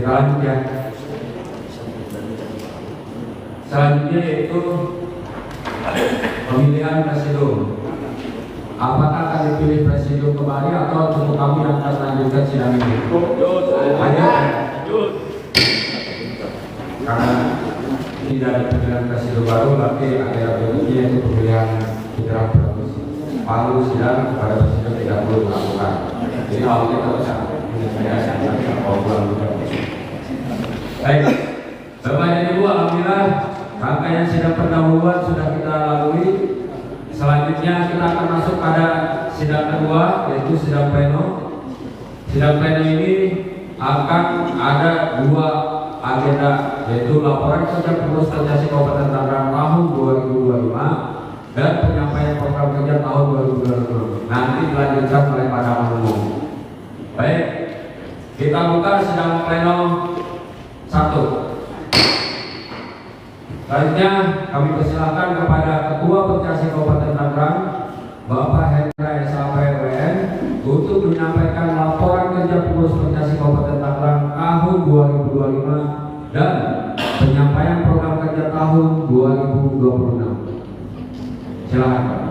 Kita lanjut ya. Selanjutnya yaitu pemilihan presidium. Apakah akan dipilih presidium kembali atau cukup kami yang akan lanjutkan sidang ini? Ayo. Karena tidak ada pemilihan presidium baru, tapi agenda berikutnya yaitu pemilihan putra putri. Palu sidang kepada presidium tidak perlu dilakukan. Jadi hal kita bisa baik, Bapak dan Ibu, alhamdulillah rangkaian sidang pendahuluan sudah kita lalui. Selanjutnya kita akan masuk pada sidang kedua, yaitu sidang pleno. Sidang pleno ini akan ada dua agenda, yaitu laporan kerja pengurus organisasi Kabupaten Tangerang tahun 2025 dan penyampaian program kerja tahun 2026. Nanti dilanjutkan oleh pandangan umum. Baik, kita buka sidang pleno 1. Selanjutnya kami persilakan kepada Ketua Percasi Kabupaten Tangerang, Bapak Hendra SAPWN, untuk menyampaikan laporan kerja pengurus Percasi Kabupaten Tangerang tahun 2025 dan penyampaian program kerja tahun 2026. Silakan Pak.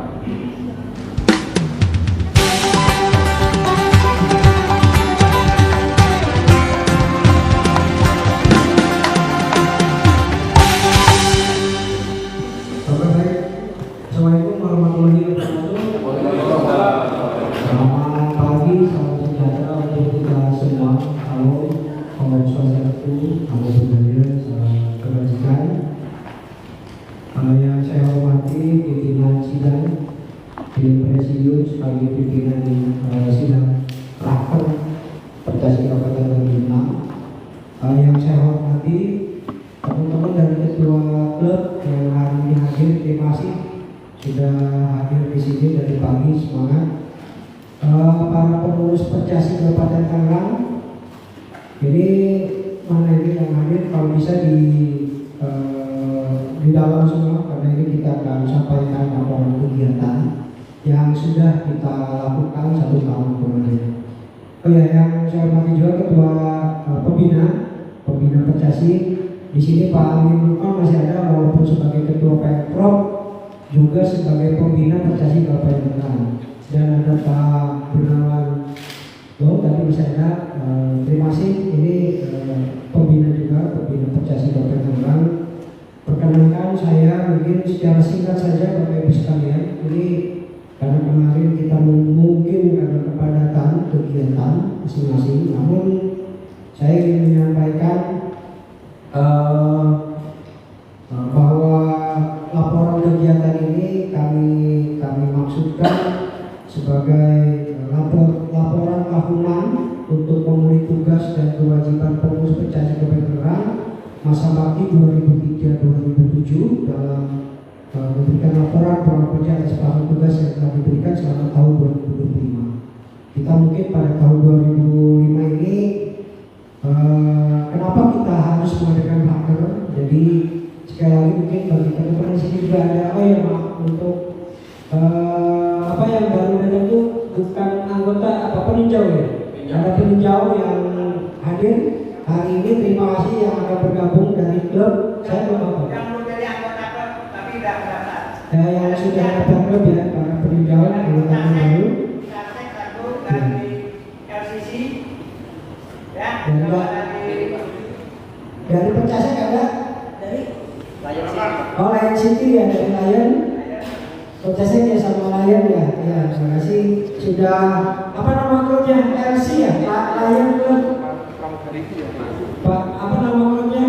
Yang saya hormati pimpinan sidang, presidium sebagai pimpinan sidang raker Percasi Kabupaten Tangerang. Yang saya hormati teman-teman dari ketua klub yang hari ini hadir, terima kasih sudah hadir di sini dari pagi, semangat. Para pengurus Percasi Kabupaten Tangerang, ini mana ini yang hadir, kalau bisa di dalam semua, karena ini kita akan sampaikan laporan kegiatan yang sudah kita lakukan 1 tahun kemarin. Oh ya, yang saya hormati juga ketua pembina Percasi. Di sini Pak Amin Lukman masih ada, walaupun sebagai ketua Pemprov juga sebagai pembina Percasi Kabupaten Tangerang. Dan ada Pak Gunawan tadi masih ada. Terima kasih. Ini pembina juga, pembina Percasi Kabupaten Tangerang. Perkenalkan, saya mungkin secara singkat saja Bapak Ibu sekalian. Ini karena kemarin kita mungkin ada kepadatan kegiatan masing-masing, namun saya ingin menyampaikan bahwa laporan kegiatan ini kami maksudkan sebagai laporan tahunan untuk memenuhi tugas dan kewajiban pengurus Percasi Kabupaten Tangerang masa bakti 2003-2007 dalam memberikan laporan program kerja atas pelaksanaan tugas yang telah diberikan selama tahun 2025. Kita mungkin pada tahun 2005 ini kenapa kita harus mengadakan hacker? Jadi sekali lagi mungkin bagi teman-teman di sini juga ada untuk apa yang baru datang itu bukan anggota peninjau ya. Ada peninjau yang hadir hari ini, terima kasih yang akan bergabung dari klub. Saya mau yang belum jadi anggota klub tapi tidak mendaftar. Yang sudah daftar klub ya, para peninjau anggota baru. Saya gabung dari LCC ya. Dari Percasi ada dari Lion City. Oh, Lion City ya, dari Lion. Percasi ya sama Lion ya. Ya, terima kasih. Sudah apa nama klubnya? LC ya, Lion Club. Pak, apa nama klubnya?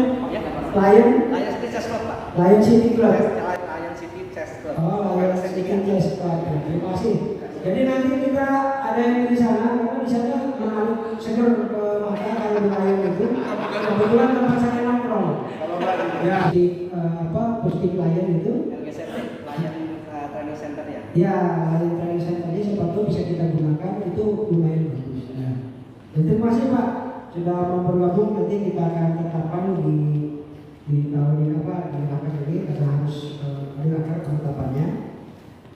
Lion City Chess Club, Pak. Lion City Club. Lion City Chess Club. Oh, Lion City Chess Club. Terima kasih. Jadi nanti kita ada yang di sana, karena di sana menarik seger ke mata kalau di Lion itu. Kebetulan tempat saya nongkrong. Ya, di posting Lion itu. Lion Training Center ya. Ya, Lion Training Center ini sepatu bisa kita gunakan, itu lumayan bagus. Ya. Terima kasih Pak sudah mau bergabung. Nanti kita akan tetapkan di tahun ini di raker ini karena harus di raker penetapannya.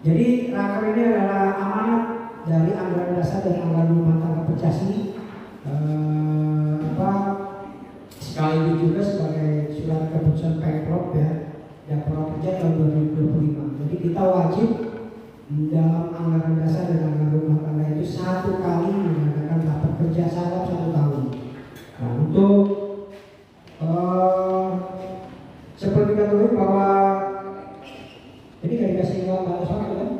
Jadi raker ini adalah amanat dari anggaran dasar dan anggaran rumah tangga Percasi sarap 1 tahun. Nah, untuk seperti diketahui bahwa ini gak dikasih uang balas waktu kan?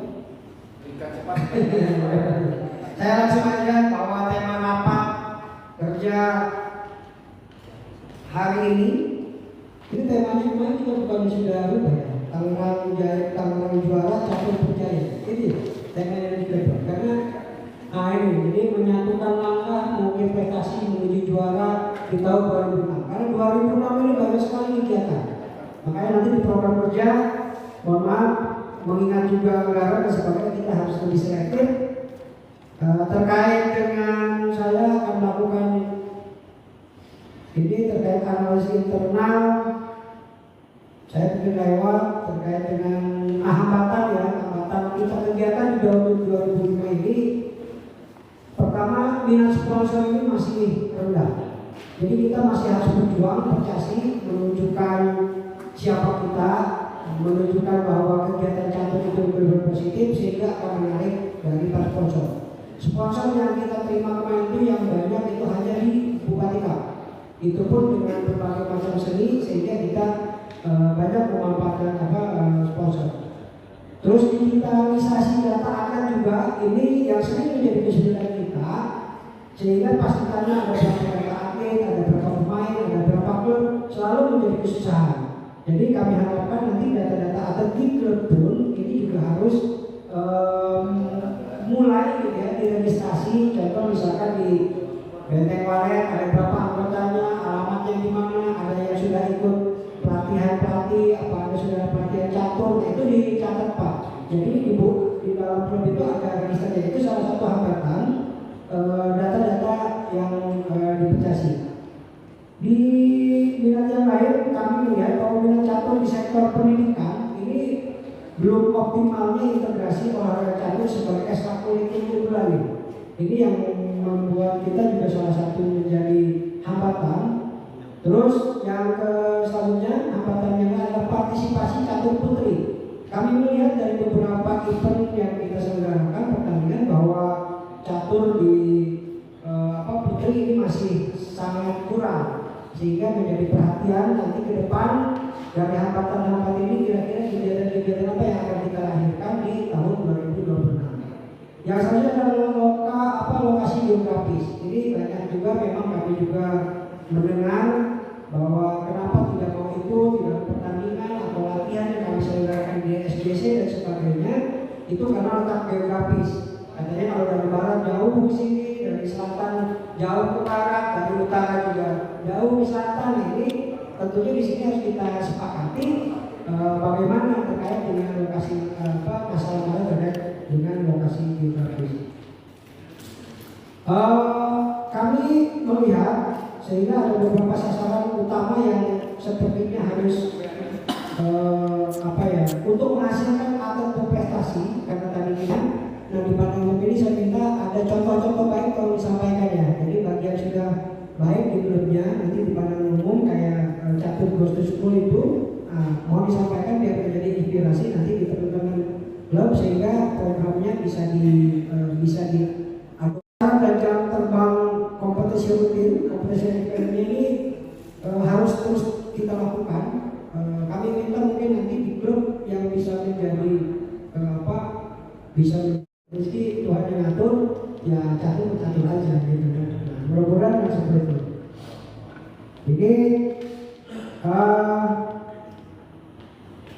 Saya langsung aja bahwa tema rapat kerja hari ini temanya kemarin juga bukan sudah rubah ya. Tangerang juara, Catur berjaya. Ini temanya yang kita karena ini menyatukan langkah mungkin prestasi menuju juara di tahun 2006. Karena 2006 ini banyak sekali kegiatan. Makanya nanti di program kerja, mohon maaf, mengingat juga anggaran dan sebagainya, kita harus lebih selektif. Terkait dengan saya akan melakukan ini terkait analisis internal. Saya bikin lewat terkait dengan hambatan kita kegiatan di tahun 2005 ini. Pertama, minat sponsor ini masih rendah. Jadi kita masih harus berjuang, percasi, menunjukkan siapa kita, menunjukkan bahwa kegiatan catur itu benar-benar positif sehingga akan menarik dari para sponsor. Sponsor yang kita terima kemarin itu yang banyak itu hanya di Bupati Kap. Itu pun dengan berbagai macam seni sehingga kita banyak memanfaatkan sponsor. Terus digitalisasi data akan juga ini yang sering menjadi kesulitan kita, sehingga pas ditanya ada berapa atlet, ada berapa pemain, ada berapa klub, selalu menjadi kesusahan. Jadi kami harapkan nanti data-data atlet di klub pun ini juga harus mulai gitu ya, diregistrasi. Contoh misalkan di Benteng Walet ada berapa anggotanya, alamatnya di mana, ada yang sudah ikut pelatihan pelatih, apa ada sudah pelatihan catur, itu dicatat Pak. Jadi di dalam klub itu ada registernya. Itu salah satu hambatan data-data yang dipecasi. Di minat yang lain kami melihat bahwa minat catur di sektor pendidikan ini belum optimalnya integrasi olahraga catur sebagai ekstrakurikuler unggulan. Ini yang membuat kita juga salah satu menjadi hambatan. Terus yang selanjutnya hambatan yang adalah partisipasi catur putri. Kami melihat dari beberapa event yang kita selenggarakan pertandingan bahwa catur di putri ini masih sangat kurang, sehingga menjadi perhatian nanti ke depan dari hambatan-hambatan ini kira-kira kegiatan-kegiatan apa yang akan kita lahirkan di tahun 2026. Yang selanjutnya adalah lokasi geografis. Ini banyak juga memang kami juga mendengar bahwa kenapa tidak mau ikut di dalam pertandingan atau latihan yang kami selenggarakan di SBC dan sebagainya, itu karena letak geografis. Katanya kalau dari barat jauh ke sini, dari selatan jauh ke barat, dari utara juga jauh ke selatan. Ini tentunya di sini harus kita sepakati bagaimana terkait dengan lokasi masalah terkait dengan lokasi geografis. Kami melihat sehingga ada beberapa sasaran utama yang sepertinya harus untuk menghasilkan atlet berprestasi karena tadinya. Nah di panel ini saya minta ada contoh-contoh baik kalau disampaikan ya. Jadi bagian sudah baik di klubnya nanti di panel umum kayak catur Ghost to School itu mau disampaikan biar menjadi inspirasi nanti di teman-teman klub sehingga programnya bisa di dan jam terbang kompetisi rutin, kompetisi ini harus terus kita lakukan. Kami minta mungkin nanti di klub yang bisa menjadi bisa meski Tuhan yang ngatur ya catur aja gitu. Nah, mudah-mudahan seperti itu. Ini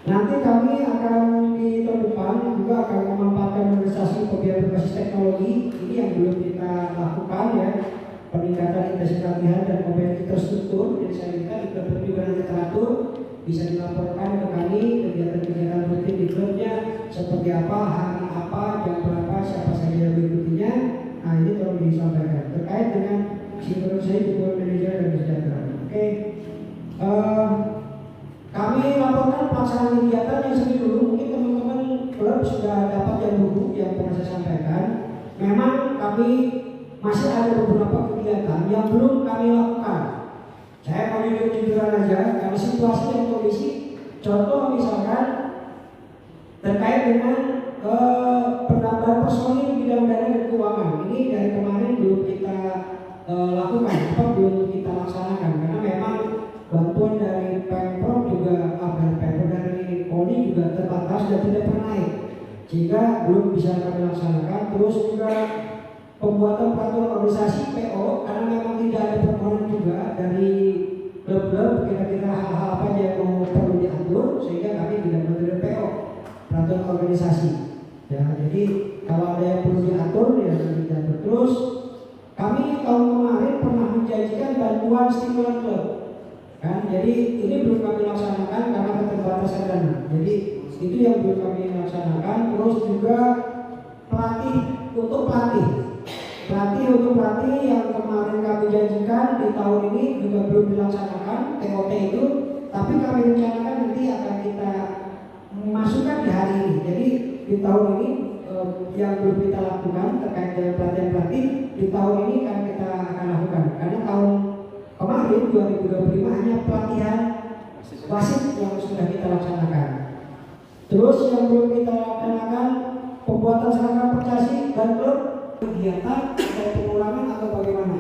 nanti kami akan di tahun depan juga akan memanfaatkan organisasi pembinaan berbasis teknologi ini yang belum kita lakukan ya, peningkatan intensitas latihan dan kompetensi terstruktur. Jadi saya minta di klub juga nanti teratur bisa dilaporkan ke kami kegiatan-kegiatan rutin di klubnya seperti apa, hari apa, jam berapa, siapa saja yang mengikutinya. Nah ini tolong disampaikan terkait dengan sinkronisasi hubungan manajer dan kesejahteraan. Oke. Kami laporkan pelaksanaan kegiatan yang sering dulu. Mungkin teman-teman klub sudah dapat yang dulu yang pernah saya sampaikan. Memang kami masih ada beberapa kegiatan yang belum kami lakukan. Saya mau jujur-jujuran aja, karena situasi dan kondisi. Contoh misalkan terkait dengan penambahan personil di bidang dana dan keuangan. Ini dari kemarin belum kita tidak pernah naik, sehingga belum bisa kami laksanakan. Terus juga pembuatan peraturan organisasi PO, karena memang tidak ada permohonan juga dari klub-klub kira-kira hal-hal apa aja yang mau perlu diatur, sehingga kami tidak menerima PO peraturan organisasi. Ya, jadi kalau ada yang perlu diatur ya nanti diatur. Terus kami tahun kemarin pernah menjanjikan bantuan stimulan klub, kan? Jadi ini belum kami laksanakan karena keterbatasan dana. Jadi itu yang belum kami laksanakan. Terus juga pelatih untuk pelatih yang kemarin kami janjikan di tahun ini juga belum dilaksanakan TOT itu, tapi kami rencanakan nanti akan kita masukkan di hari ini. Jadi di tahun ini yang belum kita lakukan terkait dengan pelatihan pelatih di tahun ini kan kita akan lakukan, karena tahun kemarin 2025 hanya pelatihan wasit yang sudah kita laksanakan. Terus yang belum kita laksanakan pembuatan seragam Percasi dan klub, kegiatan atau pengurangan atau bagaimana.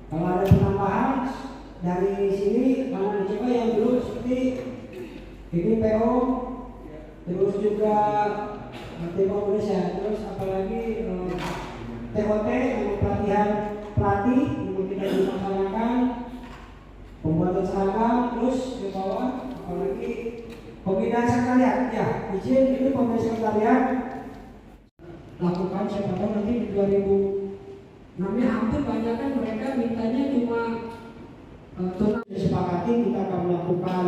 Kalau ada penambahan dari sini mana dicoba yang dulu seperti ini PO, terus juga tim Indonesia, terus apalagi TOT untuk pelatihan pelatih yang tidak dilaksanakan, pembuatan seragam, terus di bawah apalagi pembinaan sekretariat. Ya, izin itu pembinaan sekretariat lakukan, siapa tahu nanti di 2006 hampir banyak kan mereka mintanya cuma disepakati kita akan melakukan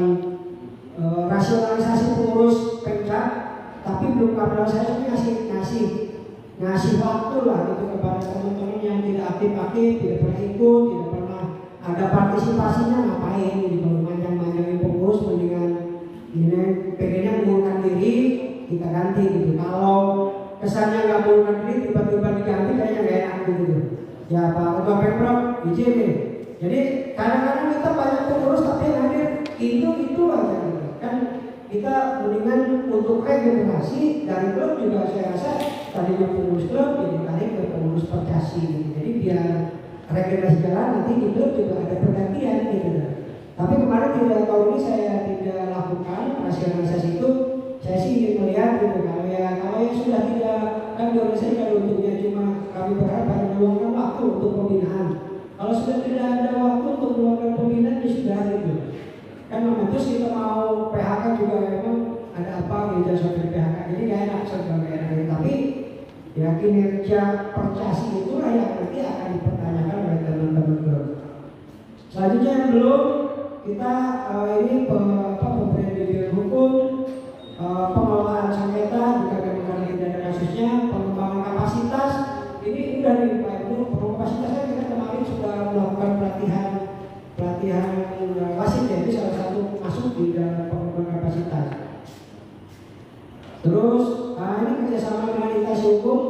rasionalisasi pengurus Pemda, tapi belum rasionalisasi ngasih waktu lah gitu kepada teman-teman yang tidak aktif, tidak pernah ikut, tidak pernah ada partisipasinya, ngapain gitu, manjang-manjangin pengurus, mendingan ini pengennya mengundurkan diri kita ganti gitu. Kalau kesannya nggak mengundurkan diri tiba-tiba diganti kayaknya nggak enak gitu. Ya Pak Ketua Pemprov izin nih. Jadi kadang-kadang kita banyak pengurus tapi yang hadir itu aja gitu. Kan kita mendingan untuk regenerasi dari klub juga saya rasa tadinya pengurus klub jadi tarik ke pengurus Percasi gitu. Jadi biar regenerasi jalan nanti di klub juga ada pergantian gitu. Tapi kemarin tidak tahun ini saya tidak lakukan rasionalisasi itu. Saya sih ingin melihat gitu, kalau yang sudah tidak kan di organisasi kalau untuknya cuma kami berharap ada meluangkan waktu untuk pembinaan. Kalau sudah tidak ada waktu untuk meluangkan pembinaan ya sudah gitu. Kan terus kita mau PHK juga memang ada apa gitu sampai PHK, jadi gak enak sebagai enak. Tapi ya kinerja Percasi itulah yang nanti akan dipertanyakan oleh teman-teman klub. Selanjutnya yang belum kita ini pemberian bimbingan hukum, pengelolaan sengketa juga karena tidak ada kasusnya, pengembangan kapasitas ini udah di Pak Ibu. Pengembangan kapasitasnya kita kemarin sudah melakukan pelatihan wasit, jadi salah satu masuk di dalam pengembangan kapasitas. Terus ini kerjasama dengan instansi hukum,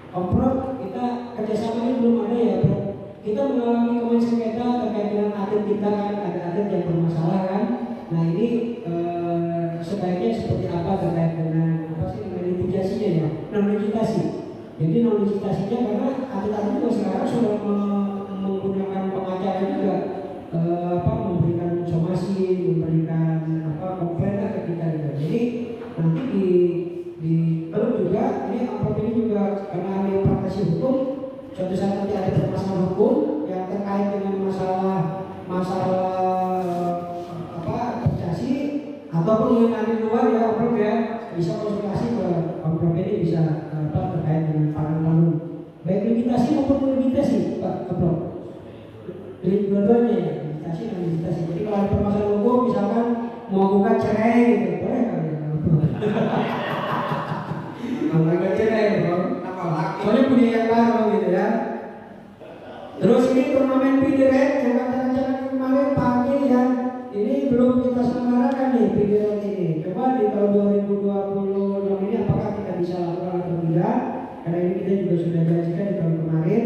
Omprov kita kerjasama ini belum ada ya Bro. Kita mengalami kemarin sengketa terkait dengan atlet kita kan, ada atlet yang bermasalah kan. Nah ini sebaiknya seperti apa terkait dengan apa sih litigasinya ya, non-litigasi. Jadi non-litigasinya karena atlet-atlet juga sekarang sudah menggunakan pengacara juga, memberikan somasi, memberikan komplain ke kita juga. Jadi nanti di klub juga ini Omprov ini juga karena ada praktisi hukum, suatu saat nanti ada permasalahan hukum yang terkait dengan masalah Percasi ataupun yang di luar ya Omprov ya bisa konsultasi ke Omprov ini, bisa terkait dengan pandangan baik limitasi maupun limitasi Pak Omprov. Dua-duanya ya, limitasi dan limitasi. Jadi kalau ada permasalahan hukum misalkan mau buka cerai gitu, boleh kan ya? Mau buka cerai bro, soalnya punya yang baru gitu ya. Terus ini turnamen Pidiret yang kata-kata kemarin pagi ya, ini belum kita selenggarakan nih Pidiret ini. Coba di tahun 2026 ini apakah kita bisa lakukan atau tidak? Karena ini kita juga sudah janjikan di tahun kemarin.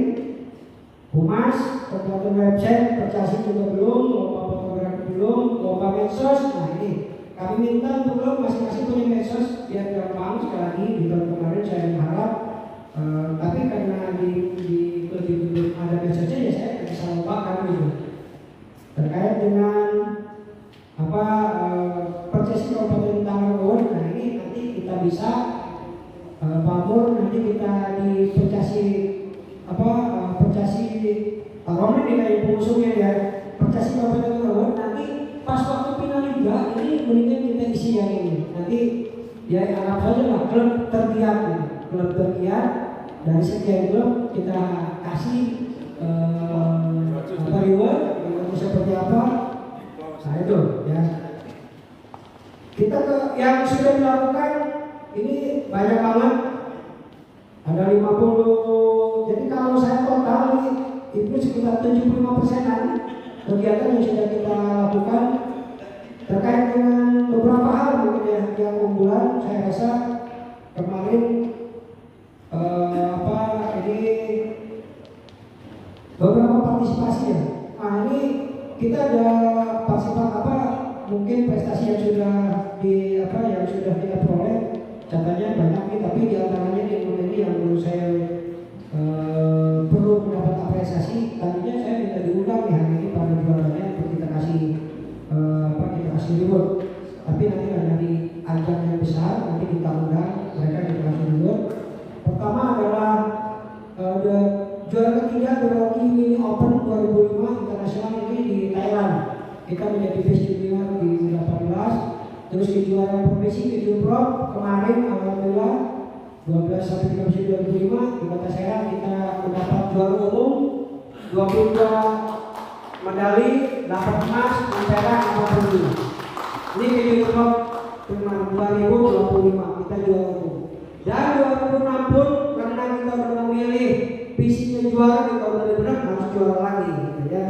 Humas, pembuatan website, Percasi juga belum, lomba fotografi belum, lomba medsos. Nah ini kami minta untuk klub masing-masing punya medsos biar gampang. Sekali lagi di tahun kemarin saya berharap, tapi karena di ada medsosnya ya saya tidak bisa lupakan gitu. Terkait dengan Percasi Kabupaten Tanggerang, nah ini Percasi Romi nilai pengusungnya ya, Percasi Kabupaten Bogor. Nanti pas waktu final liga ini mendingan kita isi yang ini. Nanti ya anggap saja lah klub tergiat, klub tergiat dari sekian klub kita kasih reward seperti apa. Nah itu ya. Kita ke yang sudah dilakukan ini banyak banget. Ada 50. Jadi kalau saya total itu sekitar 75%-an kegiatan yang sudah kita lakukan terkait dengan beberapa hal mungkin ya yang unggulan. Saya rasa kemarin ini beberapa partisipasi ya. Nah ini kita ada partisipasi mungkin prestasi yang sudah yang sudah kita peroleh. Contohnya banyak nih, tapi diantaranya ini yang menurut saya perlu mendapat apresiasi. Tadinya saya minta diundang nih hari ini pada juaranya untuk kita kasih kita kasih reward. Tapi nanti karena di ajang yang besar nanti kita undang mereka kita kasih reward. Pertama adalah juara ketiga Rocky Mini Open 2005 internasional ini di Thailand. Kita menjadi best junior di 18. Terus di juara profesi di Pro kemarin alhamdulillah 12 sampai 13 2005 di Kota Serang kita mendapat juara umum 22 medali, dapat emas, perak, 42. Ini di Pro cuma 2025 kita juara umum. Dan 2006 pun karena kita sudah memilih visinya juara di tahun 2006 harus juara lagi gitu ya.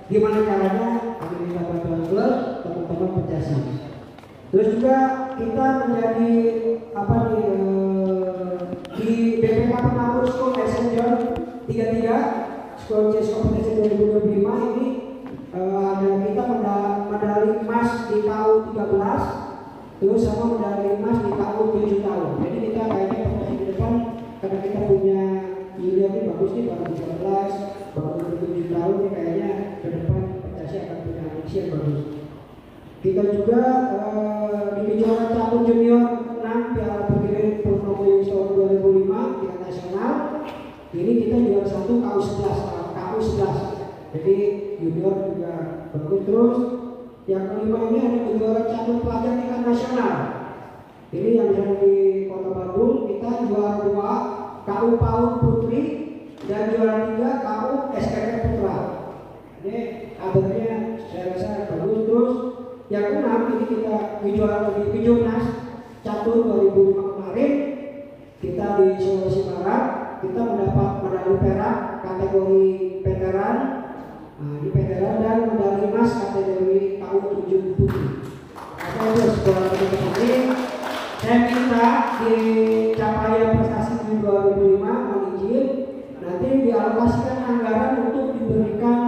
Gimana caranya? Kami minta bantuan klub, teman-teman Percasi. Terus juga kita menjadi di BPK Penabur School Messenger 33 School Chess Competition 2025 ini ada kita medali emas di tahun 13 terus sama medali emas di tahun 7 tahun. Jadi kita kayaknya Percasi di depan karena kita punya junior ini bagus nih baru 13 baru 7 tahun nih kayaknya ke depan Percasi akan punya misi yang bagus. Kita juga di juara cabur junior 6 Piala Presiden Provinsi tahun 2005 tingkat nasional. Ini kita juara 1 KU11. Jadi junior juga bagus terus. Yang kelima ini ada juara cabur pelajar tingkat nasional. Ini yang ada di Kota Bandung. Kita juara 2 KU PAUD Putri dan juara 3 KU SKP Putra. Ini kabarnya saya rasa bagus terus. Yang keenam ini kita juara di Kejurnas catur 2005 kemarin kita di Sulawesi Barat kita mendapat medali perak kategori veteran, di veteran dan medali emas kategori tahun 7 putri. Oke terus sekolah ini saya minta di capaian prestasi di 2005 mohon izin nanti dialokasikan anggaran untuk diberikan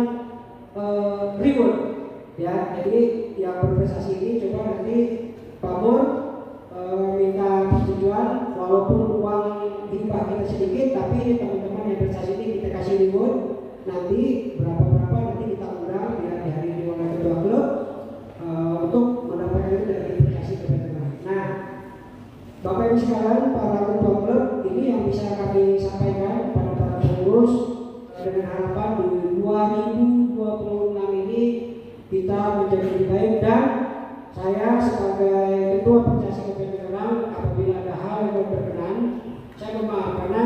reward ya. Jadi yang berprestasi ini coba nanti Pak Mur minta persetujuan walaupun uang hibah kita sedikit tapi teman-teman yang prestasi ini kita kasih reward nanti berapa nanti kita undang ya di hari ini oleh ketua klub untuk mendapatkan itu dari prestasi teman-teman. Nah Bapak Ibu sekalian para ketua klub ini yang bisa kami sampaikan kepada para pengurus dengan harapan di 2026 ini kita menjadi lebih baik dan saya sebagai ketua Percasi Kabupaten Serang apabila ada hal yang berkenan saya memaaf karena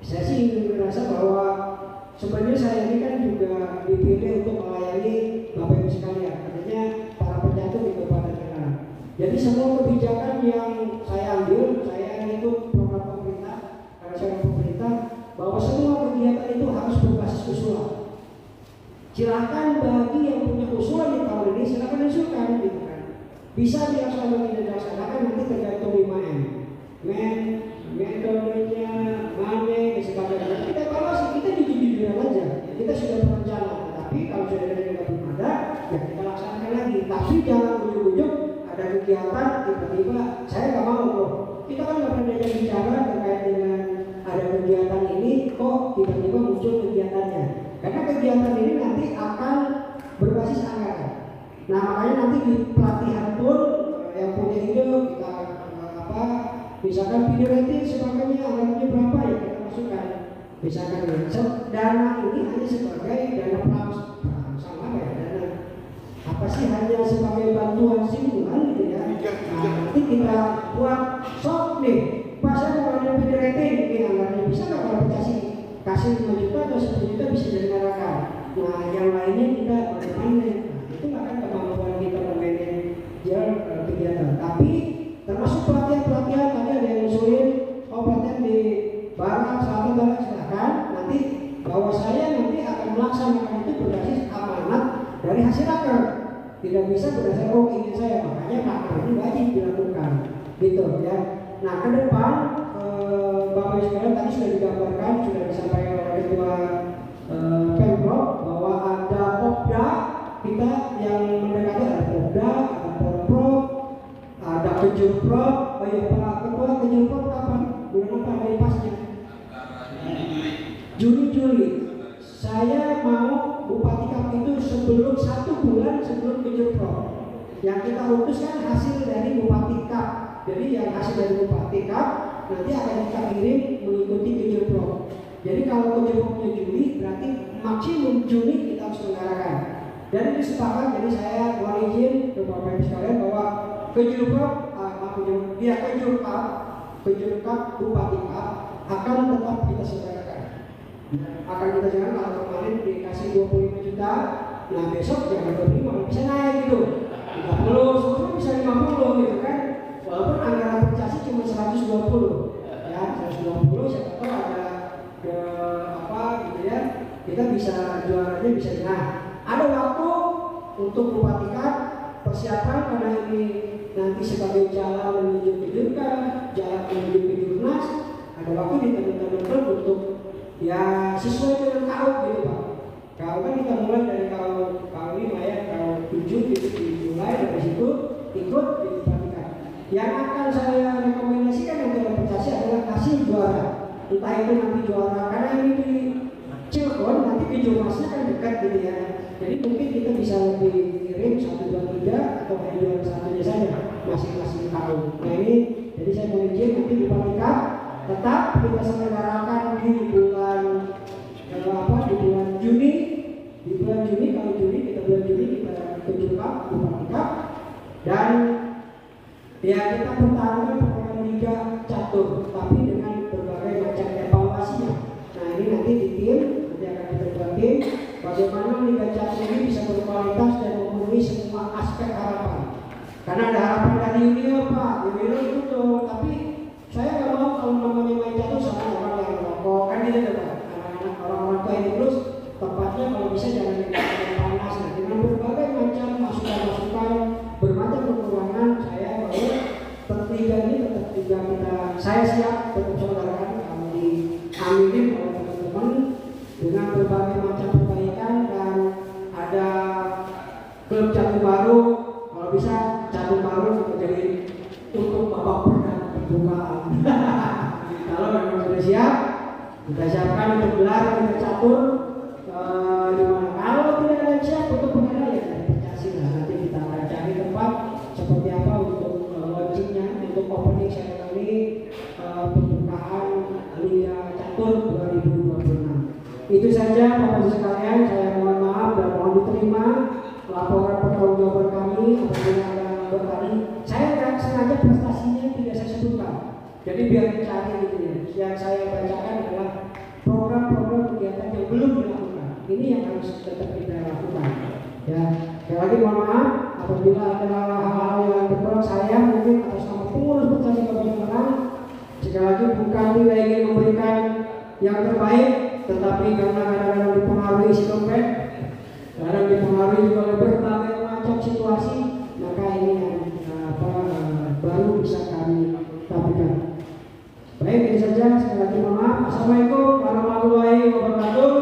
saya sih ingin merasa bahwa sebenarnya saya ini kan juga dipilih untuk melayani Bapak Ibu sekalian artinya para pencatur di Kabupaten Serang. Jadi semua kebijakan yang saya ambil saya ikut program pemerintah karena saya pemerintah bahwa semua kegiatan itu harus berbasis usulan. Silakan bagi yang punya usulan di tahun ini silakan usulkan gitu kan. Bisa dilaksanakan tidak dilaksanakan nanti tergantung 5M. Metodenya, mana dan sebagainya. Kita evaluasi, kita jujur-jujuran aja. Kita sudah berencana, tapi kalau sudah ada yang belum ada, ya kita laksanakan lagi. Tapi jangan ujuk-ujuk ada kegiatan tiba-tiba saya nggak mau loh. Kita kan nggak pernah bicara terkait dengan ada kegiatan ini, kok tiba-tiba muncul kegiatannya. Karena kegiatan ini nanti akan berbasis anggaran. Nah makanya nanti di pelatihan pun yang punya ide kita misalkan video rating sebagainya anggarannya berapa ya kita masukkan. Misalkan dana ini hanya sebagai dana perangsang apa ya, dana apa sih, hanya sebagai bantuan simpulan gitu ya. Nah, nanti kita buat shop nih, pas saya mau ada video rating ini anggarannya bisa nggak kalau kasih 5 juta atau 10 juta bisa jadi makan. Nah yang lainnya kita bagaimana? Nah, itu akan kemampuan kita manajer kegiatan. Tapi termasuk pelatihan tadi ada yang usulin, pelatihan di barat, selatan, barat, silakan. Nanti bahwa saya nanti akan melaksanakan itu berbasis amanat dari hasil raker. Tidak bisa berdasarkan ingin saya, makanya raker ini wajib dilakukan, gitu ya. Nah ke depan Bapak Ibu sekalian tadi sudah digambarkan, sudah disampaikan oleh Ketua Pemprov bahwa ada Popda kita yang mendekati, ada Popda, ada Porprov, ada Kejurprov. Oh iya Pak Ketua, Kejurprov kapan? Bulan apa dari pasnya? Juni. Saya mau Bupati Kap itu sebelum 1 bulan sebelum Kejurprov. Yang kita utus kan hasil dari Bupati Kap. Jadi yang hasil dari Bupati Kap nanti akan kita kirim mengikuti Kejurprov. Jadi kalau Kejurprovnya Juli, berarti maksimum Juni kita harus mengarahkan. Dan ini sepakat, jadi saya mohon izin ke Bapak Ibu sekalian bahwa Kejurprov, Kejurkap Bupati Kap akan tetap kita selenggarakan. Akan kita jalan, kalau kemarin dikasih 25 juta, nah besok jangan 25, bisa naik gitu. 30, semua bisa 50 gitu kan. Walaupun anggaran aplikasi cuma 120 ya, 120 siapa tahu ada ke apa gitu ya, kita bisa jualannya bisa. Nah ada waktu untuk Bupati Kap persiapan, karena ini nanti sebagai jalan menuju ke Jurka, jalan menuju ke Jurnas, ada waktu di teman-teman untuk ya sesuai dengan KAU gitu Pak. KAU kan kita mulai dari KAU 5 ya, KAU 7 gitu, dimulai dari situ ikut di Bupati Kap. Yang akan saya rekomendasikan untuk representasi adalah kasih juara, entah itu nanti juara, karena ini di Cilegon nanti ke Jurnasnya kan dekat gitu ya. Jadi mungkin kita bisa lebih kirim 1, 2, 3 atau hanya juara satunya saja masing-masing KAU. Nah ini jadi saya mau izin nanti di Bupati Kap tetap kita selenggarakan di bulan di bulan Juni. Di bulan Juni, kalau Juni kita bulan Juni kita tunjukkan Bupati Kap, dan ya kita pertaruhkan pertandingan Liga Catur, tapi dengan berbagai macam evaluasinya. Nah ini nanti di tim nanti akan kita buatin bagaimana Liga Catur ini bisa berkualitas dan memenuhi semua aspek harapan. Karena ada harapan dari junior Pak, junior itu tuh, tapi saya nggak mau kalau namanya main catur sama orang yang merokok kan gitu Pak. Anak-anak orang-orang tua ini terus tempatnya kalau bisa jangan yang panas. Nah dengan berbagai macam masukan-masukan, bermacam kekurangan, saya bahwa bertiga ini tetap juga saya siap tetap saudarakan kalau diaminin oleh teman-teman dengan berbagai macam perbaikan. Dan ada klub catur baru, kalau bisa catur baru kita jadi untuk babak pembukaan. Kalau memang sudah siap, kita siapkan untuk gelar Liga Catur di mana. Kalau tidak ada siap untuk pengadilan ya kita lah, nanti kita akan cari tempat seperti apa untuk launchingnya, untuk opening ceremony pembukaan Liga Catur 2026. Itu saja Bapak Ibu sekalian, saya mohon maaf dan mohon diterima laporan pertanggungjawaban kami apabila ada bertani. Saya tidak sengaja prestasinya tidak saya sebutkan, jadi biar dicari gitu ya. Yang saya bacakan adalah program-program kegiatan yang belum dilakukan. Ini yang harus tetap kita lakukan. Ya, sekali lagi mohon maaf apabila ada hal-hal yang berkurang. Saya mungkin atas nama pengurus Pertani Kabupaten Malang sekali lagi bukan tidak ingin memberikan yang terbaik, tetapi karena kadang-kadang dipengaruhi isi dompet, kadang dipengaruhi juga oleh berbagai macam situasi, maka ini yang baru bisa kami tampilkan. Baik, ini saja. Sekali lagi mohon maaf. Assalamualaikum warahmatullahi wabarakatuh.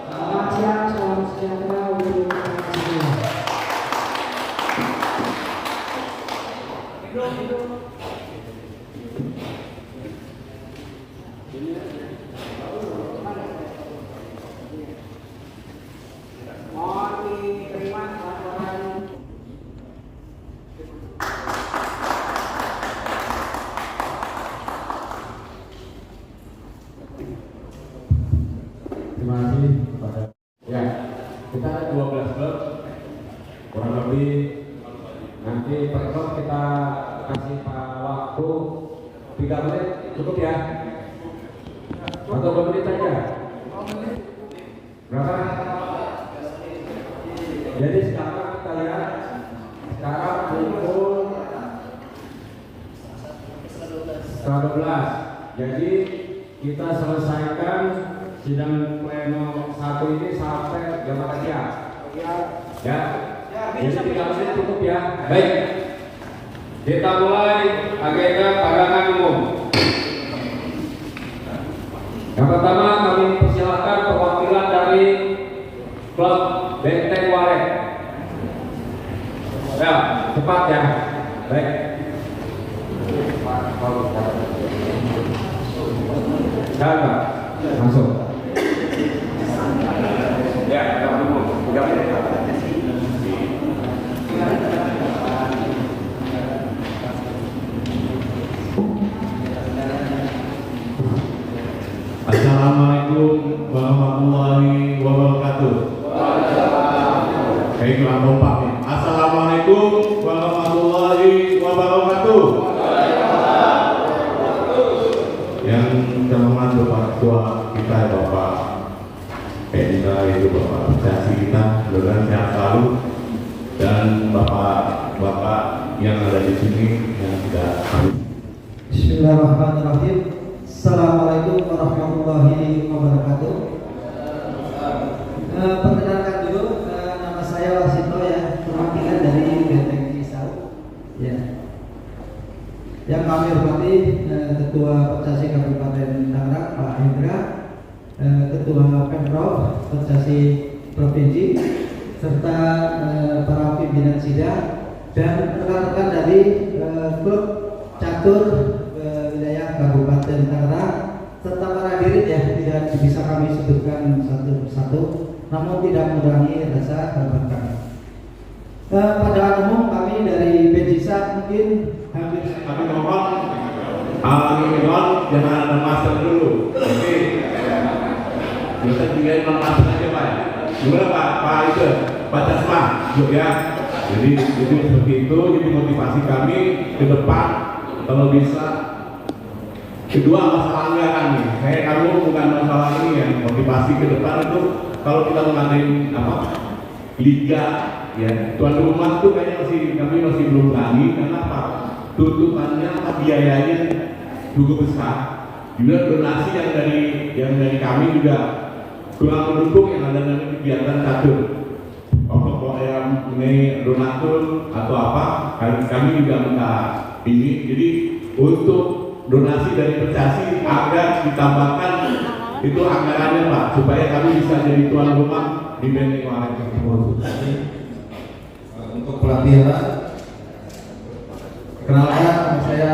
Selamat siang, salam sejahtera untuk kita semua. kasih kepada ya, kita ada 12 klub, kurang lebih nanti per klub kita kasih waktu 3 menit, cukup ya? Atau 2 menit aja? Berapa? Jadi sekarang kita lihat, sekarang pukul 12. Jadi kita selesaikan sidang pleno 1 ini sampai jam berapa ya? Ya. Jadi 3 menit cukup ya. Baik. Kita mulai agenda pandangan umum. Yang pertama kami persilakan perwakilan dari klub Benteng Walet. Ya, cepat ya. Baik. Jangan, langsung. Ya, Assalamualaikum warahmatullahi wabarakatuh. Baiklah, kompak nih. Assalamualaikum warahmatullahi wabarakatuh. Yang terhormat Bapak Ketua kita, Bapak PNK, itu Bapak Percasi kita, mudah-mudahan sehat selalu, dan Bapak yang ada di sini yang tidak hadir. Bismillahirrahmanirrahim. Assalamualaikum warahmatullahi wabarakatuh. Perkenalkan dulu, nama saya Wasito ya, perwakilan dari Benteng Kisau. Ya. Yang kami hormati Ketua Percasi Kabupaten Tangerang Pak Hendra, Ketua Pemprov Percasi Provinsi, serta para pimpinan sidang dan rekan-rekan dari klub catur wilayah Kabupaten Tangerang, serta para hadirin ya, tidak bisa kami sebutkan satu persatu, namun tidak mengurangi rasa hormat kami. Pada umum kami dari Bejisa mungkin hampir Tapi mohon jangan ada master dulu. Oke. Bisa tinggalin non master aja Pak. Gimana Pak itu Pak Jasma, ya. Jadi seperti itu. Jadi motivasi kami ke depan kalau bisa. Kedua masalah anggaran nih. Kamu bukan masalah ini ya. Motivasi ke depan itu kalau kita mengadain liga ya, tuan rumah tuh kayaknya kami masih belum berani. Kenapa? Tuntutannya biayanya cukup besar. Juga donasi yang dari kami juga kurang mendukung yang ada dari kegiatan catur. Kalau yang ini donatur atau apa, kami juga minta ini. Jadi untuk donasi dari Percasi agar ditambahkan itu anggarannya Pak, supaya kami bisa jadi tuan rumah di Benteng Walet. Untuk pelatihan, kenalkan saya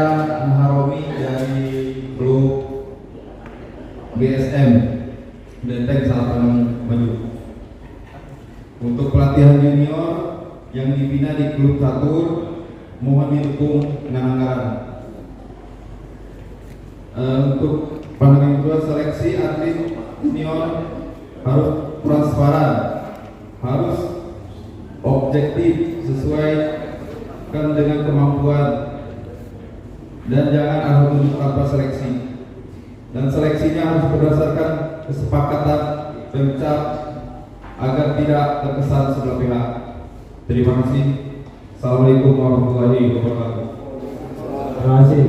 Haromi dari klub BSM Benteng Selatan Maju. Untuk pelatihan junior yang dibina di klub catur, mohon didukung dengan anggaran. Untuk pandangan kedua, seleksi atlet junior harus transparan, harus objektif sesuai dengan kemampuan, dan jangan ada tunjuk tanpa seleksi, dan seleksinya harus berdasarkan kesepakatan Pemcap agar tidak terkesan sebelah pihak. Terima kasih. Assalamualaikum warahmatullahi wabarakatuh. Terima kasih.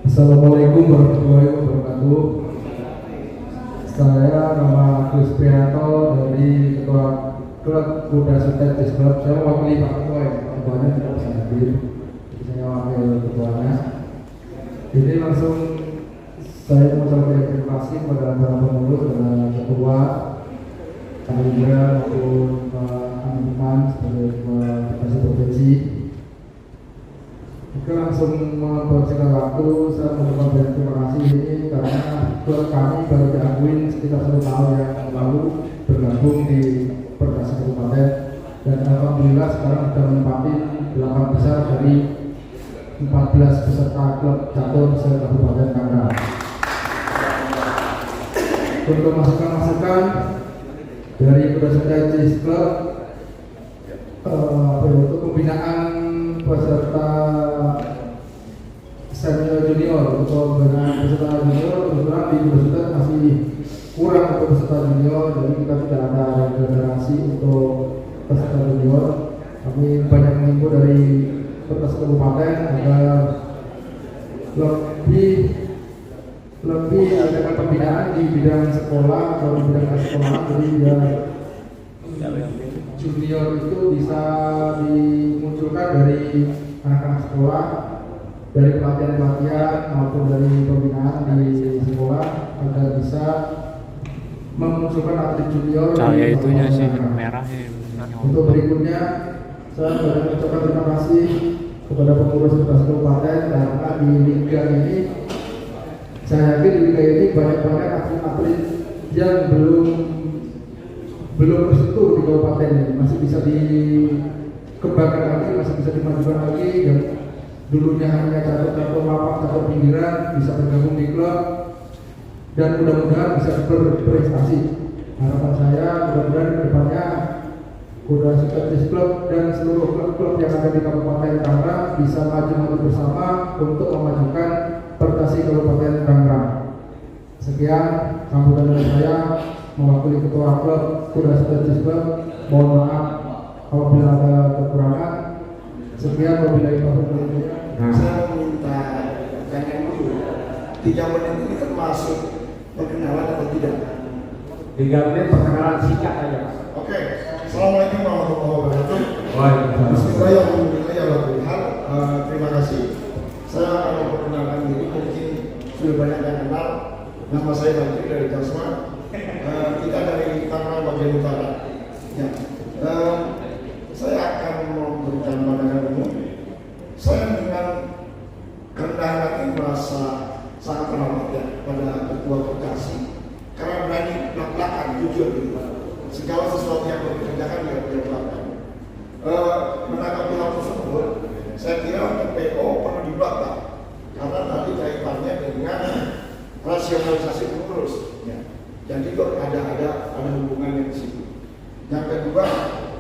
Assalamualaikum warahmatullahi wabarakatuh. Saya nama Agus Prianto dari Ketua Klub Kuda Sutet Club. Saya mewakili Pak Ketua ya, ketuanya tidak bisa hadir. Saya wakil ketuanya. Jadi langsung saya mengucapkan terima kasih kepada para pengurus dan ketua, Kandida maupun Pak Anuman sebagai ketua Percasi Provinsi. Oke, langsung mempersingkat waktu, saya mengucapkan banyak terima kasih ini karena klub kami baru diakuin sekitar 1 tahun yang lalu bergabung di Percasi Kabupaten, dan alhamdulillah sekarang sudah menempati 8 besar dari 14 peserta klub catur se-Kabupaten Tangerang. untuk masukan-masukan dari Kuda Sutet Chess Club untuk pembinaan peserta senior junior. Untuk pembinaan peserta junior kebetulan di Kuda Sutet masih kurang untuk peserta junior, jadi kita tidak ada regenerasi untuk peserta junior. Kami banyak mengimbau dari Pertas Kabupaten agar lebih adakan pembinaan di bidang sekolah atau di bidang sekolahan, jadi biar junior itu bisa dimunculkan dari anak-anak sekolah, dari pelatihan-pelatihan maupun dari pembinaan di sekolah agar bisa memunculkan atlet junior. Cahaya itunya sih merah ya. Untuk berikutnya saya mengucapkan terima kasih kepada pengurus Pertas Kabupaten karena di liga ini saya yakin di liga ini banyak atlet yang belum tersentuh di kabupaten ini, masih bisa dikembangkan lagi, masih bisa dimajukan lagi. Dan dulunya hanya catur lapak, catur pinggiran, bisa bergabung di klub dan mudah-mudahan bisa berprestasi. Harapan saya mudah-mudahan ke depannya Kuda Sutet Chess Club dan seluruh klub-klub yang ada di Kabupaten Tangerang bisa maju bersama untuk memajukan prestasi Kabupaten Tangerang. Sekian sambutan dari saya mewakili Ketua Klub Kuda Sutet Chess Club. Mohon maaf apabila ada kekurangan. Sekian wabillahi taufiq. Saya meminta pertanyaan dulu. 3 menit ini termasuk perkenalan atau tidak? 3 menit perkenalan singkat aja, Pak. Oke. Assalamualaikum warahmatullahi wabarakatuh. Waalaikumsalam. Bismillahirrahmanirrahim. Terima kasih. Saya akan memperkenalkan diri, mungkin sudah banyak yang kenal. Nama saya Bakri dari Jasma. Kita dari Tangerang bagian utara. Ya. Saya akan memberikan pandangan umum. Saya dengan kerendahan hati merasa sangat terhormat ya pada Ketua Koperasi karena berani belak-belakan jujur gitu. Segala sesuatu yang dikerjakan dia belak-belakan. Menanggapi hal tersebut, saya kira untuk PO perlu dibelakang karena tadi kaitannya dengan rasionalisasi pengurus. Ya. Jadi kok ada hubungannya di situ. Yang kedua,